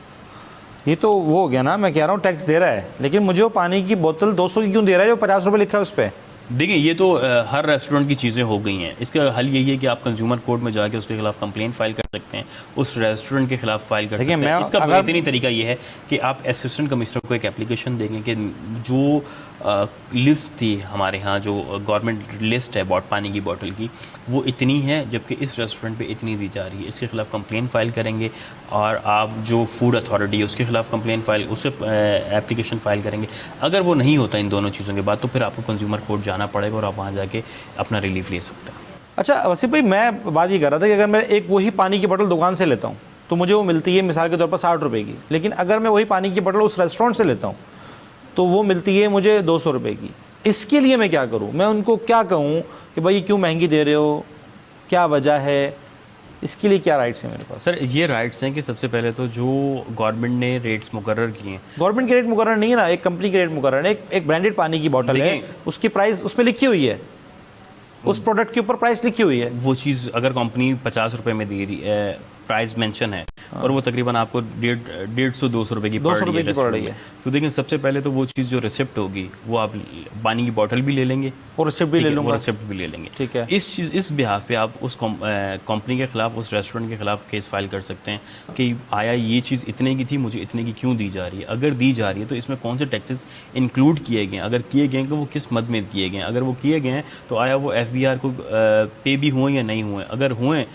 ये तो वो हो गया ना, मैं कह रहा हूँ टैक्स दे रहा है, लेकिन मुझे वो पानी की बोतल 200 की क्यों दे रहा है जो 50 रुपये लिखा है उस पर? देखिए ये तो हर रेस्टोरेंट की चीज़ें हो गई हैं। इसका हल यही है कि आप कंज्यूमर कोर्ट में जाके उसके खिलाफ कंप्लेंट फाइल कर सकते हैं, उस रेस्टोरेंट के खिलाफ फाइल कर सकते हैं। इसका बेहतरीन तरीका ये है कि आप असिस्टेंट कमिश्नर को एक एप्लीकेशन देंगे कि जो लिस्ट थी हमारे यहाँ, जो गवर्नमेंट लिस्ट है पानी की बोतल की, वो इतनी है जबकि इस रेस्टोरेंट पे इतनी दी जा रही है, इसके खिलाफ कंप्लेंट फाइल करेंगे। और आप जो फूड अथॉरिटी है उसके खिलाफ कंप्लेंट फाइल, उससे एप्लीकेशन फाइल करेंगे। अगर वो नहीं होता इन दोनों चीज़ों के बाद तो फिर आपको कंज्यूमर कोर्ट जाना पड़ेगा और आप वहाँ जाके अपना रिलीफ ले सकते हैं। अच्छा वसीम भाई, मैं बात ये कर रहा था कि अगर मैं एक वही पानी की बोतल दुकान से लेता हूँ तो मुझे वो मिलती है मिसाल के तौर पर 60 रुपये की, लेकिन अगर मैं वही पानी की बोतल उस रेस्टोरेंट से लेता हूँ तो वो मिलती है मुझे 200 रुपये की। इसके लिए मैं क्या करूँ? मैं उनको क्या कहूँ कि भाई क्यों महंगी दे रहे हो, क्या वजह है? इसके लिए क्या राइट्स हैं मेरे पास? सर ये राइट्स हैं कि सबसे पहले तो जो गवर्नमेंट ने रेट्स मुकर्रर किए हैं, गवर्नमेंट के रेट मुकर्रर नहीं है ना, एक कंपनी के रेट मुकर्रर है। एक ब्रांडेड पानी की बोतल है, उसकी प्राइस उसमें लिखी हुई है, उस प्रोडक्ट के ऊपर प्राइस लिखी हुई है। वो चीज़ अगर कंपनी 50 रुपये में दे रही है, प्राइस मेंशन है, और वो तकरीबन आपको 150-200 रुपये की पड़ रही है, तो देखिए सबसे पहले तो वो चीज़ जो रिसिप्ट होगी वो आप पानी की बोतल भी ले लेंगे और रिसिप्ट भी ले लूँगा, रिसिप्ट भी ले लेंगे। ठीक है। इस बिहाफ पे आप उस कंपनी के खिलाफ, उस रेस्टोरेंट के खिलाफ केस फाइल कर सकते हैं कि आया ये चीज़ इतने की थी, मुझे इतने की क्यों दी जा रही है। अगर दी जा रही है तो इसमें कौन से टैक्सेस इंक्लूड किए गए हैं, अगर किए गए हैं तो वो किस मद में किए गए हैं। अगर वो किए गए हैं तो आया वो FBR को पे भी हुए या नहीं हुए। अगर हुए,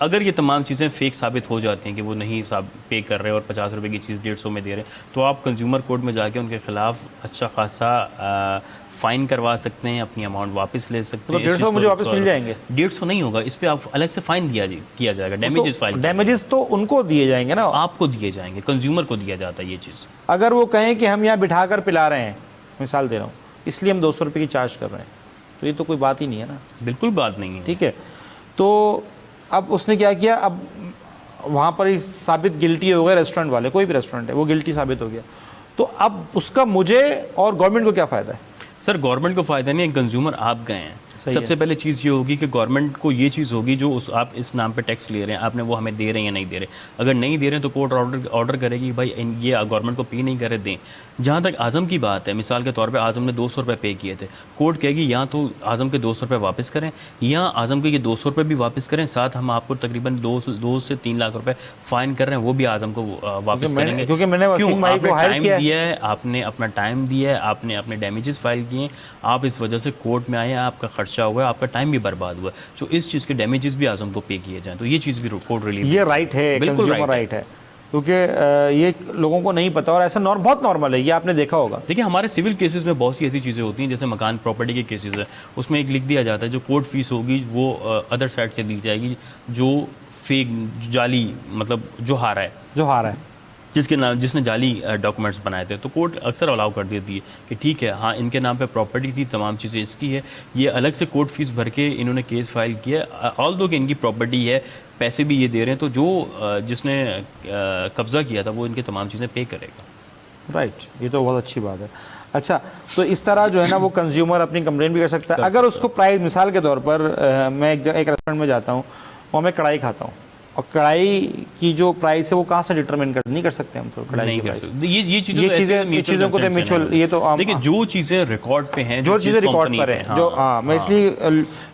अगर ये तमाम चीज़ें फेक साबित हो जाती हैं कि वो नहीं पे कर रहे और 50 रुपये की चीज़ 150 में दे रहे हैं, तो आप कंज्यूमर कोर्ट में जाके उनके खिलाफ अच्छा खासा फ़ाइन करवा सकते हैं, अपनी अमाउंट वापस ले सकते हैं। तो 150 मुझे वापस मिल जाएंगे? 150 नहीं होगा, इस पर आप अलग से फ़ाइन किया जाएगा, डैमेजेस फाइल। डैमेजेस तो उनको दिए जाएंगे ना, आपको दिए जाएंगे, कंज्यूमर को दिया जाता है ये चीज़। अगर वो कहें कि हम यहाँ बिठा कर पिला रहे हैं, मिसाल दे रहा हूँ, इसलिए हम 200 रुपये की चार्ज कर रहे हैं, तो ये तो कोई बात ही नहीं है ना। बिल्कुल बात नहीं है। ठीक है, तो अब उसने क्या किया, अब वहाँ पर ही साबित गिल्टी हो गए रेस्टोरेंट वाले, कोई भी रेस्टोरेंट है वो गिल्टी साबित हो गया, तो अब उसका मुझे और गवर्नमेंट को क्या फ़ायदा है? सर गवर्नमेंट को फ़ायदा नहीं है, कंज्यूमर आप गए हैं। सबसे पहले चीज़ ये होगी कि गवर्नमेंट को ये चीज़ होगी जो उस आप इस नाम पे टैक्स ले रहे हैं, आपने वो हमें दे रहे हैं या नहीं दे रहे। अगर नहीं दे रहे हैं तो कोर्ट ऑर्डर करेगी भाई ये गवर्नमेंट को पे नहीं करे दें। जहाँ तक आज़म की बात है, मिसाल के तौर पे आज़म ने 200 रुपये पे किए थे, कोर्ट कहेगी या तो आज़म के 200 रुपये वापस करें या आज़म के ये 200 रुपये भी वापस करें, साथ हम आपको तकरीबन 2 से 3 लाख रुपए फाइन कर रहे हैं, वो भी आज़म को वापस करेंगे। क्योंकि मैंने वसीम भाई को हायर टाइम किया दिया है, आपने अपना टाइम दिया है, आपने अपने डैमेजेस फाइल किए, आप इस वजह से कोर्ट में आए हैं, आपका खर्चा हुआ है, आपका टाइम भी बर्बाद हुआ है, तो इस चीज़ के डैमेजेस भी आज़म को पे किए जाएं, तो ये चीज़ भी कोर्ट रिलीफ, ये राइट है, बिल्कुल कंज्यूमर राइट है, क्योंकि ये लोगों को नहीं पता और ऐसा बहुत नॉर्मल है, ये आपने देखा होगा। देखिए हमारे सिविल केसेस में बहुत सी ऐसी चीज़ें होती हैं, जैसे मकान प्रॉपर्टी के केसेस है, उसमें एक लिख दिया जाता है जो कोर्ट फीस होगी वो अदर साइड से दी जाएगी, जो फेक जाली मतलब जो हारा है जिसने जाली डॉक्यूमेंट्स बनाए थे, तो कोर्ट अक्सर अलाउ कर देती है कि ठीक है हाँ इनके नाम पे प्रॉपर्टी थी, तमाम चीज़ें इसकी है, ये अलग से कोर्ट फीस भर के इन्होंने केस फाइल किया, ऑल दो कि इनकी प्रॉपर्टी है, पैसे भी ये दे रहे हैं, तो जो जिसने कब्ज़ा किया था वो इनके तमाम चीज़ें पे करेगा। राइट, ये तो बहुत अच्छी बात है। अच्छा, तो इस तरह जो है ना वो कंज्यूमर अपनी कंप्लेन भी कर सकता है। अगर उसको प्राइस, मिसाल के तौर पर मैं एक रेस्टोरेंट में जाता हूँ, वहाँ मैं कढ़ाई खाता हूँ, और कढ़ाई की जो प्राइस है वो कहाँ से डिटरमिन नहीं कर सकते हम, तो कढ़ाई नहीं की कर प्राइस सकते। ये चीज़ों को तो म्यूचुअल, ये तो देखिए जो चीज़ें रिकॉर्ड पे हैं, जो चीज़ें रिकॉर्ड पर हैं, जो मैं इसलिए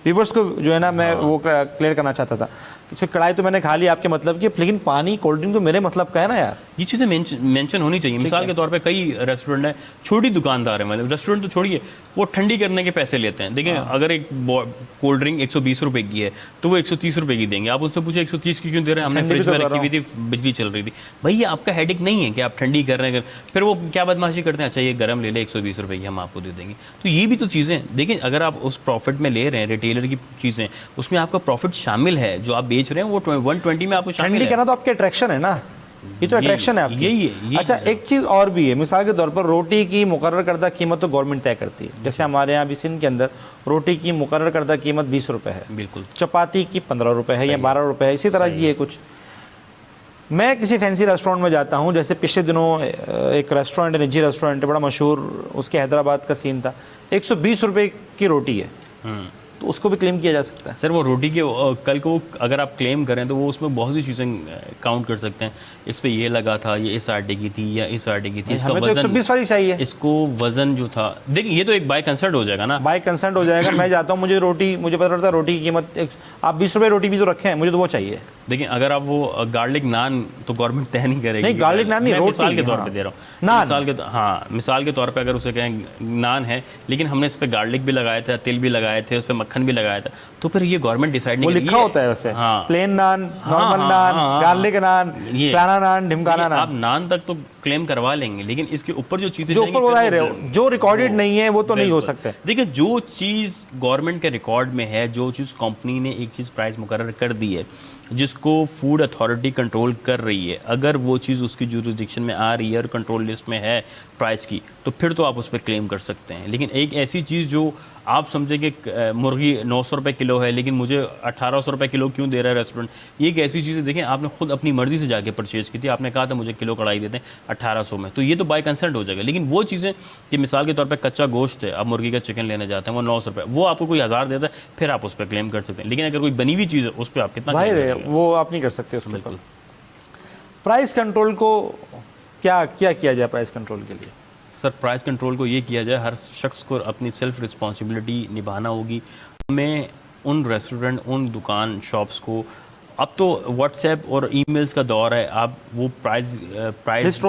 व्यूअर्स को जो है ना मैं वो क्लियर करना चाहता था। तो कढ़ाई तो मैंने खा ली आपके मतलब की, लेकिन पानी कोल्ड ड्रिंक तो मेरे मतलब का है ना यार, ये चीज़ें मेंशन होनी चाहिए। मिसाल के तौर पे कई रेस्टोरेंट है, छोटी दुकानदार है, मतलब रेस्टोरेंट तो छोड़िए, वो ठंडी करने के पैसे लेते हैं। देखिए अगर एक कोल्ड ड्रिंक 120 रुपए की है तो वो 130 रुपए की देंगे, आप उनसे पूछे 130 की क्यों दे रहे हैं, हमने फ्रिज में रखी हुई थी, बिजली चल रही थी। भैया आपका हेडेक नहीं है कि आप ठंडी कर रहे हैं, फिर वो क्या बदमाशी करते हैं, अच्छा ये गर्म ले ले 120 रुपए की हम आपको दे देंगे। तो ये भी तो चीज़ें देखिए, अगर आप उस प्रॉफिट में ले रहे हैं रिटेलर की चीज़ें, उसमें आपका प्रॉफिट शामिल है, जो आप बेच रहे हैं वो 120 में आपको शामिल है। ठंडी करना तो आपके अट्रैक्शन है ना, ये तो अट्रैक्शन है आपकी। यही अच्छा, एक चीज़ और भी है, मिसाल के तौर पर रोटी की मुकर्रर करदा कीमत तो गवर्नमेंट तय करती है। जैसे हमारे यहाँ भी सिंध के अंदर रोटी की मुकर्रर करदा कीमत 20 रुपये है, बिल्कुल, चपाती की 15 रुपये है या 12 रुपये है, इसी तरह की है कुछ। मैं किसी फैंसी रेस्टोरेंट में जाता हूँ, जैसे पिछले दिनों एक रेस्टोरेंट है, निजी रेस्टोरेंट है, बड़ा मशहूर, उसके हैदराबाद का सीन था, 120 रुपये की रोटी है, तो उसको भी क्लेम किया जा सकता है। सर वो रोटी के कल को अगर आप क्लेम करें तो वो उसमें बहुत सी चीज़ें काउंट कर सकते हैं, इस पे ये लगा था, ये इस आटे की थी या इस आटे की थी, इसका हमें तो वजन 120 वाली चाहिए, इसको वजन जो था, देखिए ये तो एक बाय कंसर्ट हो जाएगा ना, बाय कंसर्ट हो जाएगा। मैं जाता हूँ, मुझे पता पड़ता है रोटी की कीमत, आप 20 रुपये रोटी भी तो रखे हैं, मुझे तो वो चाहिए। देखिए अगर आप वो गार्लिक नान तो गवर्नमेंट तय नहीं करेगी, नहीं गार्लिक नान नहीं, रोटी मिसाल के तौर पे दे रहा हूँ, मिसाल के तौर पे अगर उसे कहें नान है, लेकिन हमने इस पे गार्लिक भी लगाया था, तिल भी लगाए थे, उस पर मक्खन भी लगाया था, तो फिर ये गवर्नमेंट डिसाइड नहीं, वो लिखा होता है वैसे, प्लेन नान, नॉर्मल नान, गार्लिक नान, फलाना नान, ढिमकाना नान, आप नान तक तो क्लेम करवा लेंगे, लेकिन इसके ऊपर जो चीजें जो ऊपर बताए रहे हो, जो रिकॉर्डेड नहीं है वो तो नहीं हो सकते। देखिए जो चीज गवर्नमेंट के रिकॉर्ड में है, जो चीज कंपनी ने एक चीज प्राइस मुकर्रर कर दी है, जिसको फूड अथॉरिटी कंट्रोल कर रही है, अगर वो चीज़ उसकी जुरिस्डिक्शन में आ रही है और कंट्रोल लिस्ट में है प्राइस की, तो फिर तो आप उस पर क्लेम कर सकते हैं। लेकिन एक ऐसी चीज़ जो आप समझे कि मुर्गी 900 रुपये किलो है, लेकिन मुझे 1800 रुपये किलो क्यों दे रहा है रेस्टोरेंट, ये एक ऐसी चीज़ है, देखें आपने खुद अपनी मर्जी से जाके परचेज़ की थी, आपने कहा था मुझे किलो कढ़ाई देते हैं 1800 में, तो ये तो बाय कंसर्ट हो जाएगा। लेकिन वो चीज़ें कि मिसाल के तौर पर कच्चा गोश्त है, आप मुर्गी का चिकन लेने जाते हैं, वो 900 रुपये, वो आपको कोई 1000 देता है, फिर आप उस पर क्लेम कर सकते हैं। लेकिन अगर कोई बनी हुई चीज़ है उस पर आप कितना, वो आप नहीं कर सकते उसको। बिल्कुल। प्राइस कंट्रोल को क्या किया जाए प्राइस कंट्रोल के लिए? सर प्राइस कंट्रोल को ये किया जाए, हर शख्स को अपनी सेल्फ रिस्पॉन्सिबिलिटी निभाना होगी। हमें उन रेस्टोरेंट, उन दुकान, शॉप्स को, अब तो व्हाट्सएप और ईमेल्स का दौर है, आप वो प्राइस लिस्ट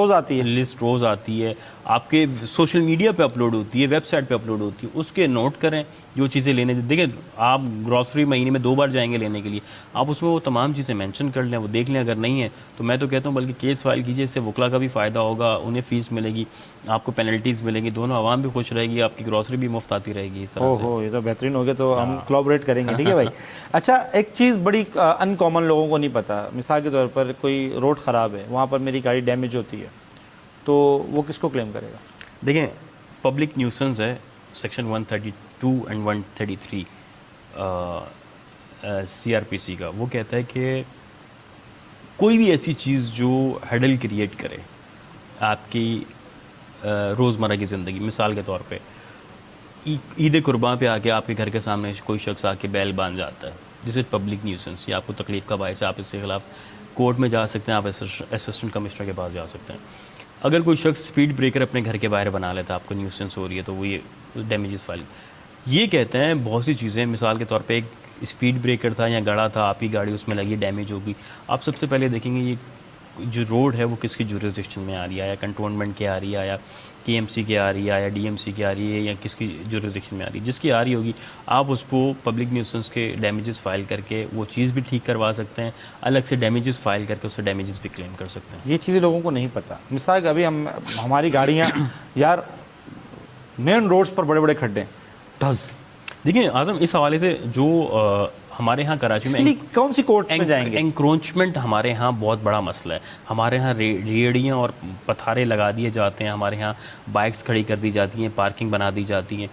रोज़ आती है, आपके सोशल मीडिया पे अपलोड होती है, वेबसाइट पे अपलोड होती है, उसके नोट करें जो चीज़ें लेने। देखिए आप ग्रॉसरी महीने में 2 बार जाएंगे लेने के लिए, आप उसमें वो तमाम चीज़ें मेंशन कर लें, वो देख लें, अगर नहीं है तो मैं तो कहता हूँ बल्कि केस फाइल कीजिए, इससे वकला का भी फ़ायदा होगा, उन्हें फ़ीस मिलेगी, आपको पेनल्टीज़ मिलेगी, दोनों आवाम भी खुश रहेगी, आपकी ग्रॉसरी भी मुफ्त आती रहेगी। इस तरह से ये तो बेहतरीन हो गया, तो हम कोलैबोरेट करेंगे, ठीक है भाई। अच्छा, एक चीज़ बड़ी अनकॉमन लोगों को नहीं पता, मिसाल के तौर पर कोई रोड ख़राब है, वहाँ पर मेरी गाड़ी डैमेज होती है, तो वो किसको क्लेम करेगा? देखें पब्लिक न्यूसेंस है, सेक्शन 132 एंड 133, CRPC का, वो कहता है कि कोई भी ऐसी चीज़ जो हडल क्रिएट करे आपकी रोज़मर्रा की ज़िंदगी, मिसाल के तौर पे ईद कुर्बान पे आके आपके घर के सामने कोई शख्स आके बैल बांध जाता है, जिसे पब्लिक न्यूसेंस या आपको तकलीफ़ का बायस है, आप इसके खिलाफ कोर्ट में जा सकते हैं, आप असिस्टेंट कमिश्नर के पास जा सकते हैं। अगर कोई शख्स स्पीड ब्रेकर अपने घर के बाहर बना लेता है, आपको न्यूसेंस हो रही है, तो वो ये डैमेजेस फाइल ये कहते हैं। बहुत सी चीज़ें, मिसाल के तौर पे एक स्पीड ब्रेकर था या गड़ा था, आपकी गाड़ी उसमें लगी, डैमेज होगी, आप सबसे पहले देखेंगे ये जो रोड है वो किसकी जुरिसडिक्शन में आ रही है, या कंटोनमेंट के आ रही है, या KMC के आ रही है, या DMC के आ रही है, या किसकी जुरिसडिक्शन में आ रही है। जिसकी आ रही होगी आप उसको पब्लिक न्यूसेंस के डैमेजेस फाइल करके वो चीज़ भी ठीक करवा सकते हैं, अलग से डैमेजेस फाइल करके उससे डैमेजेस भी क्लेम कर सकते हैं। ये चीज़ें लोगों को नहीं पता। मिसाल अभी हमारी गाड़ियाँ यार मेन रोड्स पर बड़े बड़े खड्डे ढस। देखिए आज़म, इस हवाले से जो हमारे यहाँ कराची में कौन सी कोर्ट में जाएंगे? एंक्रोचमेंट हमारे यहाँ बहुत बड़ा मसला है। हमारे यहाँ रेहड़ियाँ और पथारे लगा दिए जाते हैं, हमारे यहाँ बाइक्स खड़ी कर दी जाती हैं, पार्किंग बना दी जाती हैं।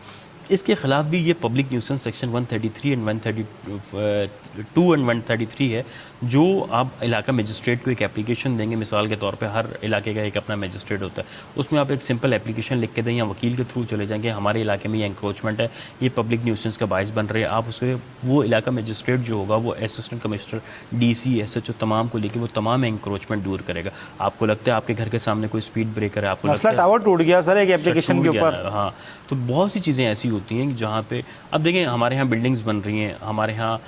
इसके ख़िलाफ़ भी ये public nuisance section 133 and 132 and 133 है, जो आप इलाका मजिस्ट्रेट को एक एप्लीकेशन देंगे। मिसाल के तौर पे हर इलाके का एक अपना मजिस्ट्रेट होता है, उसमें आप एक सिंपल एप्लीकेशन लिख के दें या वकील के थ्रू चले जाएंगे, हमारे इलाके में ये एंक्रोचमेंट है, ये पब्लिक न्यूसेंस का बायस बन रहे हैं। आप उसके वो इलाका मजिस्ट्रेट जो होगा वो असिस्टेंट कमिश्नर, DC, SHO तमाम को लेके वो तमाम एंक्रोचमेंट दूर करेगा। आपको लगता है आपके घर के सामने कोई स्पीड ब्रेकर है, आपको मसला टावर टूट गया सर एक एप्लीकेशन के ऊपर। हाँ, तो बहुत सी चीज़ें ऐसी होती हैं जहाँ पे अब देखें हमारे यहाँ बिल्डिंग्स बन रही हैं, हमारे यहाँ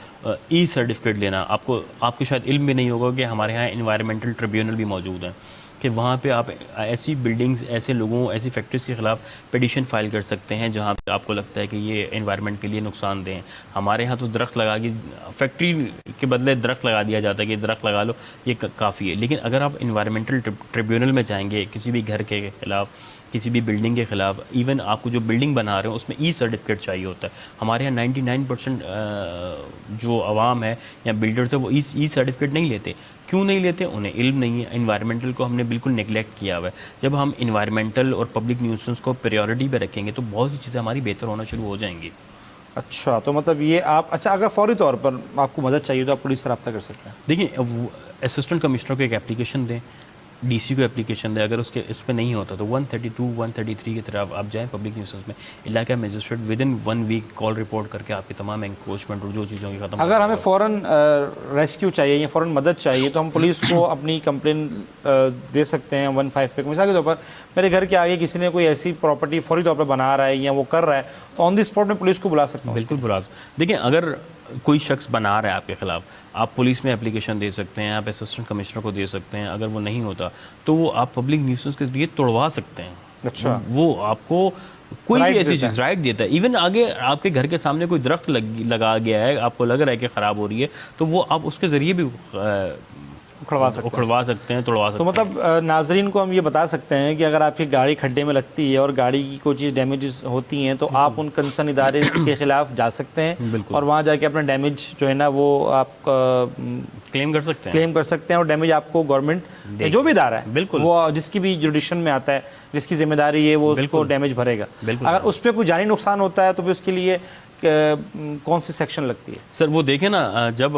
सर्टिफिकेट लेना, आपको शायद इल्म भी नहीं होगा कि हमारे यहाँ इन्वायरमेंटल ट्रिब्यूनल भी मौजूद है, कि वहाँ पे आप ऐसी बिल्डिंग्स, ऐसे लोगों, ऐसी फैक्ट्रीज़ के ख़िलाफ़ पिटीशन फाइल कर सकते हैं जहाँ पे आपको लगता है कि ये एनवायरनमेंट के लिए नुकसानदेह हैं। हमारे यहाँ तो दरख्त लगा के फैक्ट्री के बदले दरख्त लगा दिया जाता है कि दरख्त लगा लो, ये काफ़ी है। लेकिन अगर आप इन्वायरमेंटल ट्रिब्यूनल में जाएंगे किसी भी घर के ख़िलाफ़, किसी भी बिल्डिंग के ख़िलाफ़, इवन आपको जो बिल्डिंग बना रहे हो उसमें सर्टिफिकेट चाहिए होता है। हमारे यहाँ 99% जो आवाम है या बिल्डर्स है वो सर्टिफिकेट नहीं लेते। क्यों नहीं लेते? उन्हें इल्म नहीं है। इन्वायरमेंटल को हमने बिल्कुल नेगलेक्ट किया हुआ है। जब हम इन्वायरमेंटल और पब्लिक न्यूसेंस को प्रायोरिटी पे रखेंगे तो बहुत सी चीज़ें हमारी बेहतर होना शुरू हो जाएंगी। अच्छा, तो मतलब ये आप अगर फौरी तौर पर आपको मदद चाहिए तो आप पुलिस से रब्ता कर सकते हैं। देखिए, असिस्टेंट कमिश्नर को एक एप्लीकेशन दें, DC को एप्लीकेशन दे, अगर उसके इस पर नहीं होता तो 132, 133 की तरफ आप जाएं पब्लिक न्यूसेंस में, इलाका magistrate within 1 week call report करके आपके तमाम एंक्रोचमेंट और जो चीज़ों की खत्म। अगर हमें फ़ौरन रेस्क्यू चाहिए या फ़ौरन मदद चाहिए तो हम पुलिस को अपनी कंप्लेन दे सकते हैं 15 पे। मिसाल के तौर पर मेरे घर के आगे किसी ने कोई ऐसी प्रॉपर्टी फौरी तौर पर बना रहा है या वो कर रहा है तो ऑन द स्पॉट में पुलिस को बुला सकता हूँ। बिल्कुल बुला सकते। देखिए, अगर कोई शख्स बना रहा है आपके ख़िलाफ़, आप पुलिस में एप्लीकेशन दे सकते हैं, आप असिस्टेंट कमिश्नर को दे सकते हैं। अगर वो नहीं होता तो वो आप पब्लिक न्यूसेंस के जरिए तोड़वा सकते हैं। अच्छा, वो आपको कोई भी ऐसी चीज़ राइट देता है। इवन आगे आपके घर के सामने कोई दरख्त लगा गया है, आपको लग रहा है कि ख़राब हो रही है, तो वो आप उसके ज़रिए भी उखड़वा सकते हैं, तोड़वा सकते हैं। तो मतलब नाजरीन को हम ये बता सकते हैं कि अगर आपकी गाड़ी खड्डे में लगती है और गाड़ी की कोई चीज़ डैमेज होती हैं तो आप उन कंसर्न इदारे के खिलाफ जा सकते हैं और वहाँ जाके अपना डैमेज जो है ना वो आप क्लेम कर सकते हैं और डैमेज आपको गवर्नमेंट जो भी इदारा है बिल्कुल वो जिसकी भी जुडिशन में आता है, जिसकी जिम्मेदारी है वो उसको डैमेज भरेगा। अगर उस पर कोई जानी नुकसान होता है तो फिर उसके लिए कौन सी सेक्शन लगती है? सर वो देखें ना, जब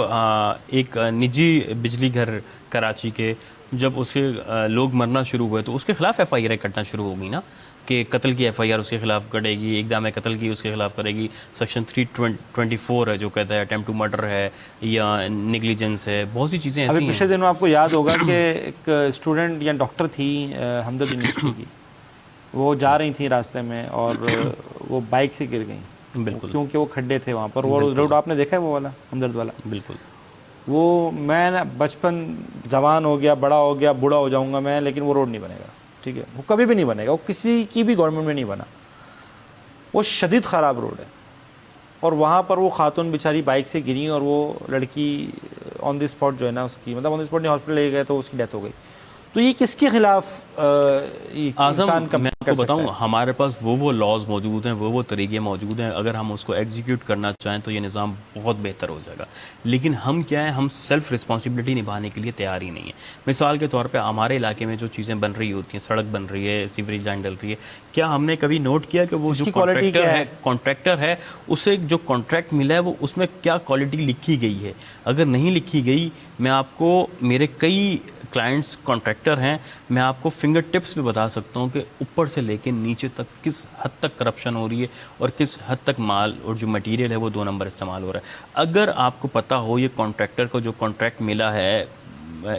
एक निजी बिजली घर कराची के जब उसके लोग मरना शुरू हुए तो उसके खिलाफ FIR कटना शुरू हो गई ना, कि कत्ल की FIR उसके खिलाफ कटेगी, इक़दाम कत्ल की उसके खिलाफ करेगी। सेक्शन 324 है जो कहता है अटेम्प्ट टू मर्डर है या नेग्लिजेंस है, बहुत सी चीज़ें ऐसी हैं। पिछले दिनों आपको याद होगा कि एक स्टूडेंट या डॉक्टर थी हमदर्द यूनिवर्सिटी की, वो जा रही थी रास्ते में और वो बाइक से गिर गई। बिल्कुल, क्योंकि वो खड्डे थे वहाँ पर। वो रोड आपने देखा है वो वाला हमदर्द वाला? बिल्कुल। वो मैं ना बचपन जवान हो गया, बड़ा हो गया, बूढ़ा हो जाऊंगा मैं, लेकिन वो रोड नहीं बनेगा। ठीक है, वो कभी भी नहीं बनेगा, वो किसी की भी गवर्नमेंट में नहीं बना। वो शदीद ख़राब रोड है और वहाँ पर वो खातून बेचारी बाइक से गिरी और वो लड़की ऑन द स्पॉट जो है ना उसकी, मतलब ऑन द स्पॉट नहीं, हॉस्पिटल ले गए तो उसकी डेथ हो गई। तो ये किसके खिलाफ इंसान आजम का मैं कर आपको सकता बताऊं, है? हमारे पास वो लॉज मौजूद हैं, वो तरीके मौजूद हैं, अगर हम उसको एग्जीक्यूट करना चाहें तो ये निज़ाम बहुत बेहतर हो जाएगा। लेकिन हम क्या है, हम सेल्फ़ रिस्पॉन्सिबिलिटी निभाने के लिए तैयार ही नहीं है। मिसाल के तौर पे हमारे इलाके में जो चीज़ें बन रही होती हैं, सड़क बन रही है, सीवरेज लाइन डल रही है, क्या हमने कभी नोट किया कि वो जो उसकी quality क्या है? कॉन्ट्रैक्टर है उसे जो कॉन्ट्रैक्ट मिला है वो उसमें क्या क्वालिटी लिखी गई है? अगर नहीं लिखी गई, मैं आपको, मेरे कई क्लाइंट्स कॉन्ट्रैक्टर हैं, मैं आपको फिंगर टिप्स पे बता सकता हूँ कि ऊपर से लेके नीचे तक किस हद तक करप्शन हो रही है और किस हद तक माल और जो मटेरियल है वो 2 नंबर इस्तेमाल हो रहा है। अगर आपको पता हो ये कॉन्ट्रैक्टर को जो कॉन्ट्रैक्ट मिला है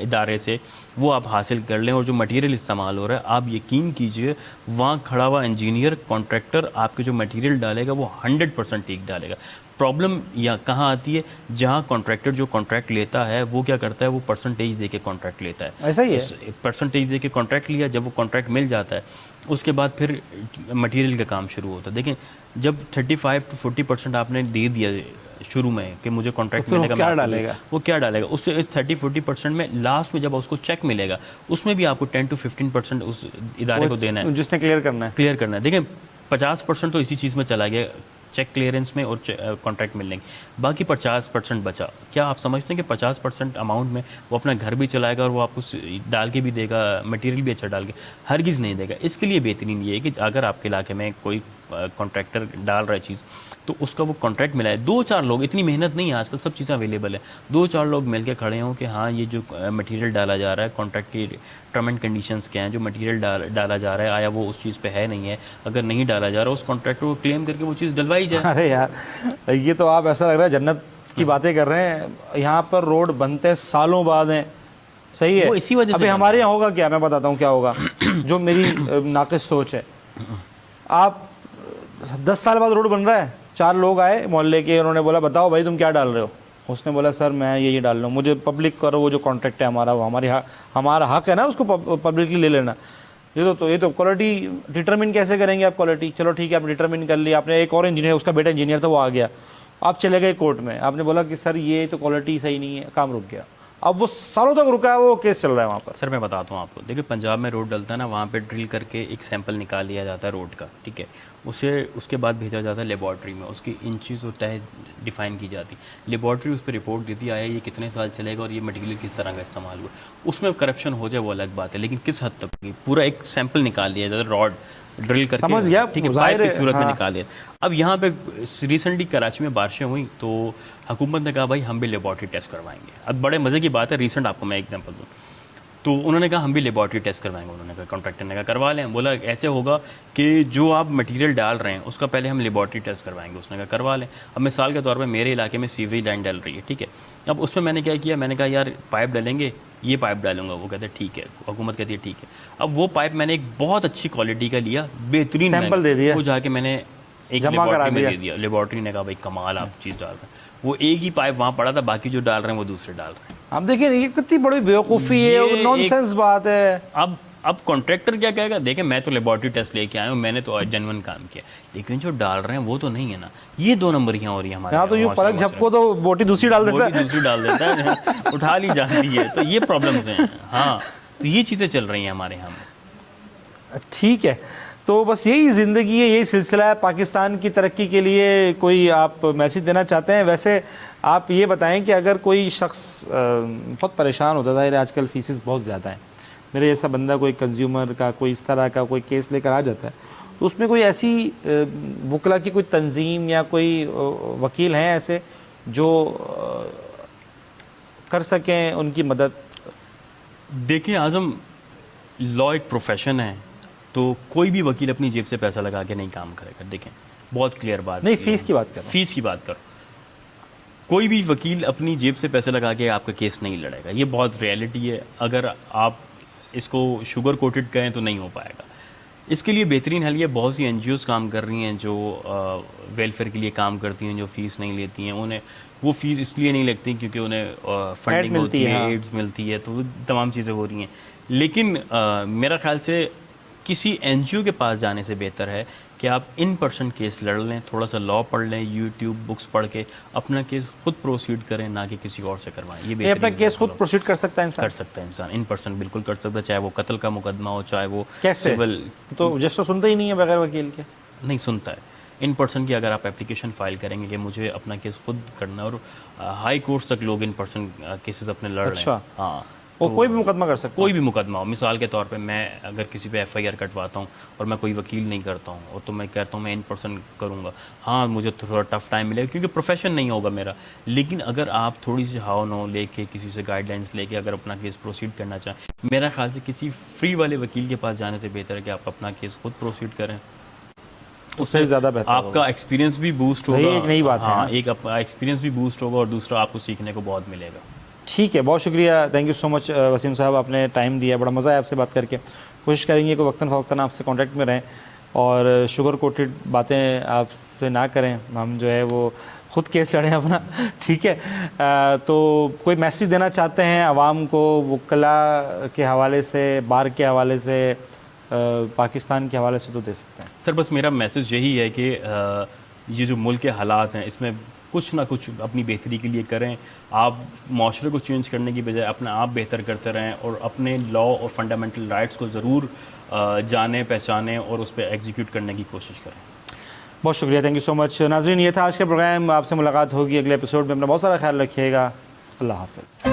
इदारे से, वो आप हासिल कर लें और जो मटेरियल इस्तेमाल हो रहा है, आप यकीन कीजिए वहाँ खड़ा हुआ इंजीनियर कॉन्ट्रैक्टर आपके जो मटेरियल डालेगा वो 100% ठीक डालेगा। प्रॉब्लम या कहाँ आती है, जहाँ कॉन्ट्रैक्टर जो कॉन्ट्रैक्ट लेता है वो क्या करता है, वो परसेंटेज दे के कॉन्ट्रैक्ट लेता है। ऐसा ही है। परसेंटेज दे के कॉन्ट्रैक्ट लिया, जब वो कॉन्ट्रैक्ट मिल जाता है उसके बाद फिर मटेरियल का काम शुरू होता है। देखें, जब 35 to 40% आपने दे दिया शुरू में कि मुझे कॉन्ट्रैक्ट तो मिलेगा, क्या मैं आपको डालेगा? वो क्या डालेगा? उससे 30-40% में लास्ट में जब उसको चेक मिलेगा उसमें भी आपको 10 to 15% उस इदारे को देना है, जिसने क्लियर करना है। क्लियर करना है। देखें, 50% तो इसी चीज़ में चला गया, चेक क्लियरेंस में और कॉन्ट्रैक्ट मिलने की, बाकी 50% बचा। क्या आप समझते हैं कि 50% अमाउंट में वो अपना घर भी चलाएगा और वो आपको डाल के भी देगा, मटेरियल भी अच्छा डाल के? हरगिज़ नहीं देगा। इसके लिए बेहतरीन ये है कि अगर आपके इलाके में कोई कॉन्ट्रैक्टर डाल रहा है चीज़, तो उसका वो कॉन्ट्रैक्ट मिला है, 2-4 लोग, इतनी मेहनत नहीं है, आजकल सब चीज़ें अवेलेबल है, 2-4 लोग मिलके खड़े हों कि हाँ ये जो मटेरियल डाला जा रहा है, कॉन्ट्रैक्ट की टर्म एंड कंडीशंस क्या हैं, जो मटेरियल डाला जा रहा है आया वो उस चीज़ पे है नहीं है, अगर नहीं डाला जा रहा उस कॉन्ट्रैक्टर को क्लेम करके वो चीज़ डलवाई जाए। अरे यार, ये तो आप ऐसा लग रहा है जन्नत की बातें कर रहे हैं। यहाँ पर रोड बनते हैं सालों बाद हैं, सही है। वो इसी वजह से अभी हमारे यहाँ होगा क्या, मैं बताता हूँ क्या होगा। जो मेरी नाक़िस सोच है, आप 10 साल बाद रोड बन रहा है, 4 लोग आए मोहल्ले के, उन्होंने बोला बताओ भाई तुम क्या डाल रहे हो? उसने बोला सर मैं ये डाल रहा हूँ, मुझे पब्लिक करो, वो जो कॉन्ट्रैक्ट है हमारा, वो हमारा हक है ना उसको पब्लिकली ले लेना। ये तो क्वालिटी डिटरमिन कैसे करेंगे आप क्वालिटी? चलो ठीक है, आप डिटरमिन कर लिया आपने, एक और इंजीनियर, उसका बेटा इंजीनियर था, वो आ गया, आप चले गए कोर्ट में, आपने बोला कि सर ये तो क्वालिटी सही नहीं है, काम रुक गया। अब वो सालों तक रुका है, वो केस चल रहा है वहाँ पर। सर मैं बताता हूँ आपको, देखिए पंजाब में रोड डलता है ना, वहाँ पे ड्रिल करके एक सैंपल निकाल लिया जाता है रोड का, ठीक है, उसे उसके बाद भेजा जाता है लेबॉर्ट्री में, उसकी इंचेस और तह डिफाइन की जाती, लेबॉर्ट्री उस पर रिपोर्ट देती आया ये कितने साल चलेगा और ये मटेरियल किस तरह का इस्तेमाल हुआ। उसमें करप्शन हो जाए वो अलग बात है, लेकिन किस हद तक, पूरा एक सैंपल निकाल लिया जाता है, रॉड ड्रिल करके, समझ गया, ठीक है, पाइप की सूरत में निकाल लिया। अब यहाँ पे रिसेंटली कराची में बारिशें हुई तो हुकूमत ने कहा भाई हम भी लेबॉर्ट्री टेस्ट करवाएंगे। अब बड़े मज़े की बात है, रिसेंट आपको मैं एग्जांपल दूँ, तो उन्होंने कहा हम भी लेबॉर्ट्री टेस्ट करवाएंगे, उन्होंने कहा, कॉन्ट्रैक्टर ने कहा करवा लें। बोला ऐसे होगा कि जो आप मटेरियल डाल रहे हैं उसका पहले हम लेबॉर्ट्री टेस्ट करवाएंगे, उसने कहा करवा लें। अब मिसाल के तौर पे मेरे इलाके में सीवरेज लाइन डल रही है, ठीक है, अब उसमें मैंने क्या किया, मैंने कहा यार पाइप डालेंगे, ये पाइप डालूंगा, वो कहते हैं ठीक है, हुकूमत कहती है ठीक है। अब वो पाइप मैंने एक बहुत अच्छी क्वालिटी का लिया, बेहतरीन सैंपल दे दिया, वो जाके मैंने एक लेबॉर्ट्री में दे दिया, लेबॉर्ट्री ने कहा भाई कमाल आप चीज़ डाल रहे हैं, वो एक ही पाइप वहाँ पड़ा था, बाकी जो डाल रहे हैं वो दूसरे डाल रहे हैं। आप देखिए ये कितनी बड़ी बेवकूफ़ी है, नॉनसेंस बात है। अब कॉन्ट्रैक्टर क्या कहेगा, देखें मैं तो लेबॉर्ट्री टेस्ट लेके आया हूँ, मैंने तो जेन्युइन काम किया, लेकिन जो डाल रहे हैं वो तो नहीं है ना, ये 2 नंबरियाँ हो रही है हमारे यहाँ तो यूँ पलक झपको तो बोटी दूसरी डाल देता है, दूसरी डाल देता है उठा ली जाती है, तो ये प्रॉब्लम्स हैं। हाँ, तो ये चीज़ें चल रही हैं हमारे यहाँ। ठीक है, तो बस यही ज़िंदगी है, यही सिलसिला है। पाकिस्तान की तरक्की के लिए कोई आप मैसेज देना चाहते हैं? वैसे आप ये बताएं कि अगर कोई शख्स बहुत परेशान होता था, आजकल फीसेस बहुत ज़्यादा हैं, मेरे जैसा बंदा कोई कंज्यूमर का कोई इस तरह का कोई केस लेकर आ जाता है, तो उसमें कोई ऐसी वकला की कोई तंजीम या कोई वकील हैं ऐसे जो कर सकें उनकी मदद? देखिए आज़म, लॉ एक प्रोफेशन है, तो कोई भी वकील अपनी जेब से पैसा लगा के नहीं काम करेगा। देखें बहुत क्लियर बात नहीं, फ़ीस की बात करो, फ़ीस की बात करो, कोई भी वकील अपनी जेब से पैसे लगा के आपका केस नहीं लड़ेगा, ये बहुत रियलिटी है। अगर आप इसको शुगर कोटेड करें तो नहीं हो पाएगा। इसके लिए बेहतरीन हल ये, बहुत सी NGOs काम कर रही हैं जो वेलफेयर के लिए काम करती हैं, जो फ़ीस नहीं लेती हैं, उन्हें वो फ़ीस इसलिए नहीं लगती क्योंकि उन्हें फंडिंग होती है, एड्स मिलती है, तो तमाम चीज़ें हो रही हैं। लेकिन मेरा ख्याल से किसी NGO के पास जाने से बेहतर है कि आप इन पर्सन केस लड़ लें, थोड़ा सा लॉ पढ़ लें, यूट्यूब बुक्स पढ़ के अपना केस खुद प्रोसीड करें, ना कि किसी और से करवाएं। ये ये अपना बेहतरीन केस खुद मतलब प्रोसीड कर सकता है इंसान? कर सकता है इंसान, इन पर्सन बिल्कुल कर सकता है, चाहे वो कत्ल का मुकदमा हो, चाहे वो कैसे? सिविल। तो जज तो सुनता ही नहीं है बगैर वकील के। नहीं सुनता है। इन पर्सन की अगर आप एप्लीकेशन फाइल करेंगे कि मुझे अपना केस खुद करना है, और हाई कोर्ट तक लोग इन पर्सन केसेस अपने लड़ रहे अच्छा। हैं। हाँ, वो कोई भी मुकदमा कर सकता कोई भी मुकदमा हो। मिसाल के तौर पे मैं अगर किसी पे एफआईआर कटवाता हूँ और मैं कोई वकील नहीं करता हूँ, और तो मैं कहता हूँ मैं इन पर्सन करूँगा, हाँ मुझे थोड़ा टफ टाइम मिलेगा क्योंकि प्रोफेशन नहीं होगा मेरा। लेकिन अगर आप थोड़ी सी हाव नो लेके, किसी से गाइडलाइंस लेके अगर अपना केस प्रोसीड करना चाहें, मेरा ख्याल से किसी फ्री वाले वकील के पास जाने से बेहतर है कि आप अपना केस खुद प्रोसीड करें। उससे भी ज़्यादा बेहतर आपका एक्सपीरियंस भी बूस्ट होगा। यही एक नई बात है हाँ, ना। एक एक्सपीरियंस भी बूस्ट होगा और दूसरा आपको सीखने को बहुत मिलेगा। ठीक है, बहुत शुक्रिया, thank you so much Wasim साहब, आपने टाइम दिया, बड़ा मज़ा आया आपसे बात करके। कोशिश करेंगे कि वक्तन फ़वक्तन आपसे कांटेक्ट में रहें और शुगर कोटेड बातें आपसे ना करें, हम जो है वो ख़ुद केस लड़ें अपना। ठीक है, तो कोई मैसेज देना चाहते हैं आवाम को, वकला के हवाले से, बार के हवाले से, पाकिस्तान के हवाले से तो दे सकते हैं? सर बस मेरा मैसेज यही है कि ये जो मुल्क के हालात हैं इसमें कुछ ना कुछ अपनी बेहतरी के लिए करें। आप माशरे को चेंज करने की बजाय अपना आप बेहतर करते रहें और अपने लॉ और फंडामेंटल राइट्स को ज़रूर जाने पहचानें और उस पर एग्जीक्यूट करने की कोशिश करें। बहुत शुक्रिया, थैंक यू सो मच नाज़रीन। ये था आज का प्रोग्राम, आपसे मुलाकात होगी अगले एपिसोड में। अपना बहुत सारा ख्याल रखिएगा। अल्लाह हाफ़िज़।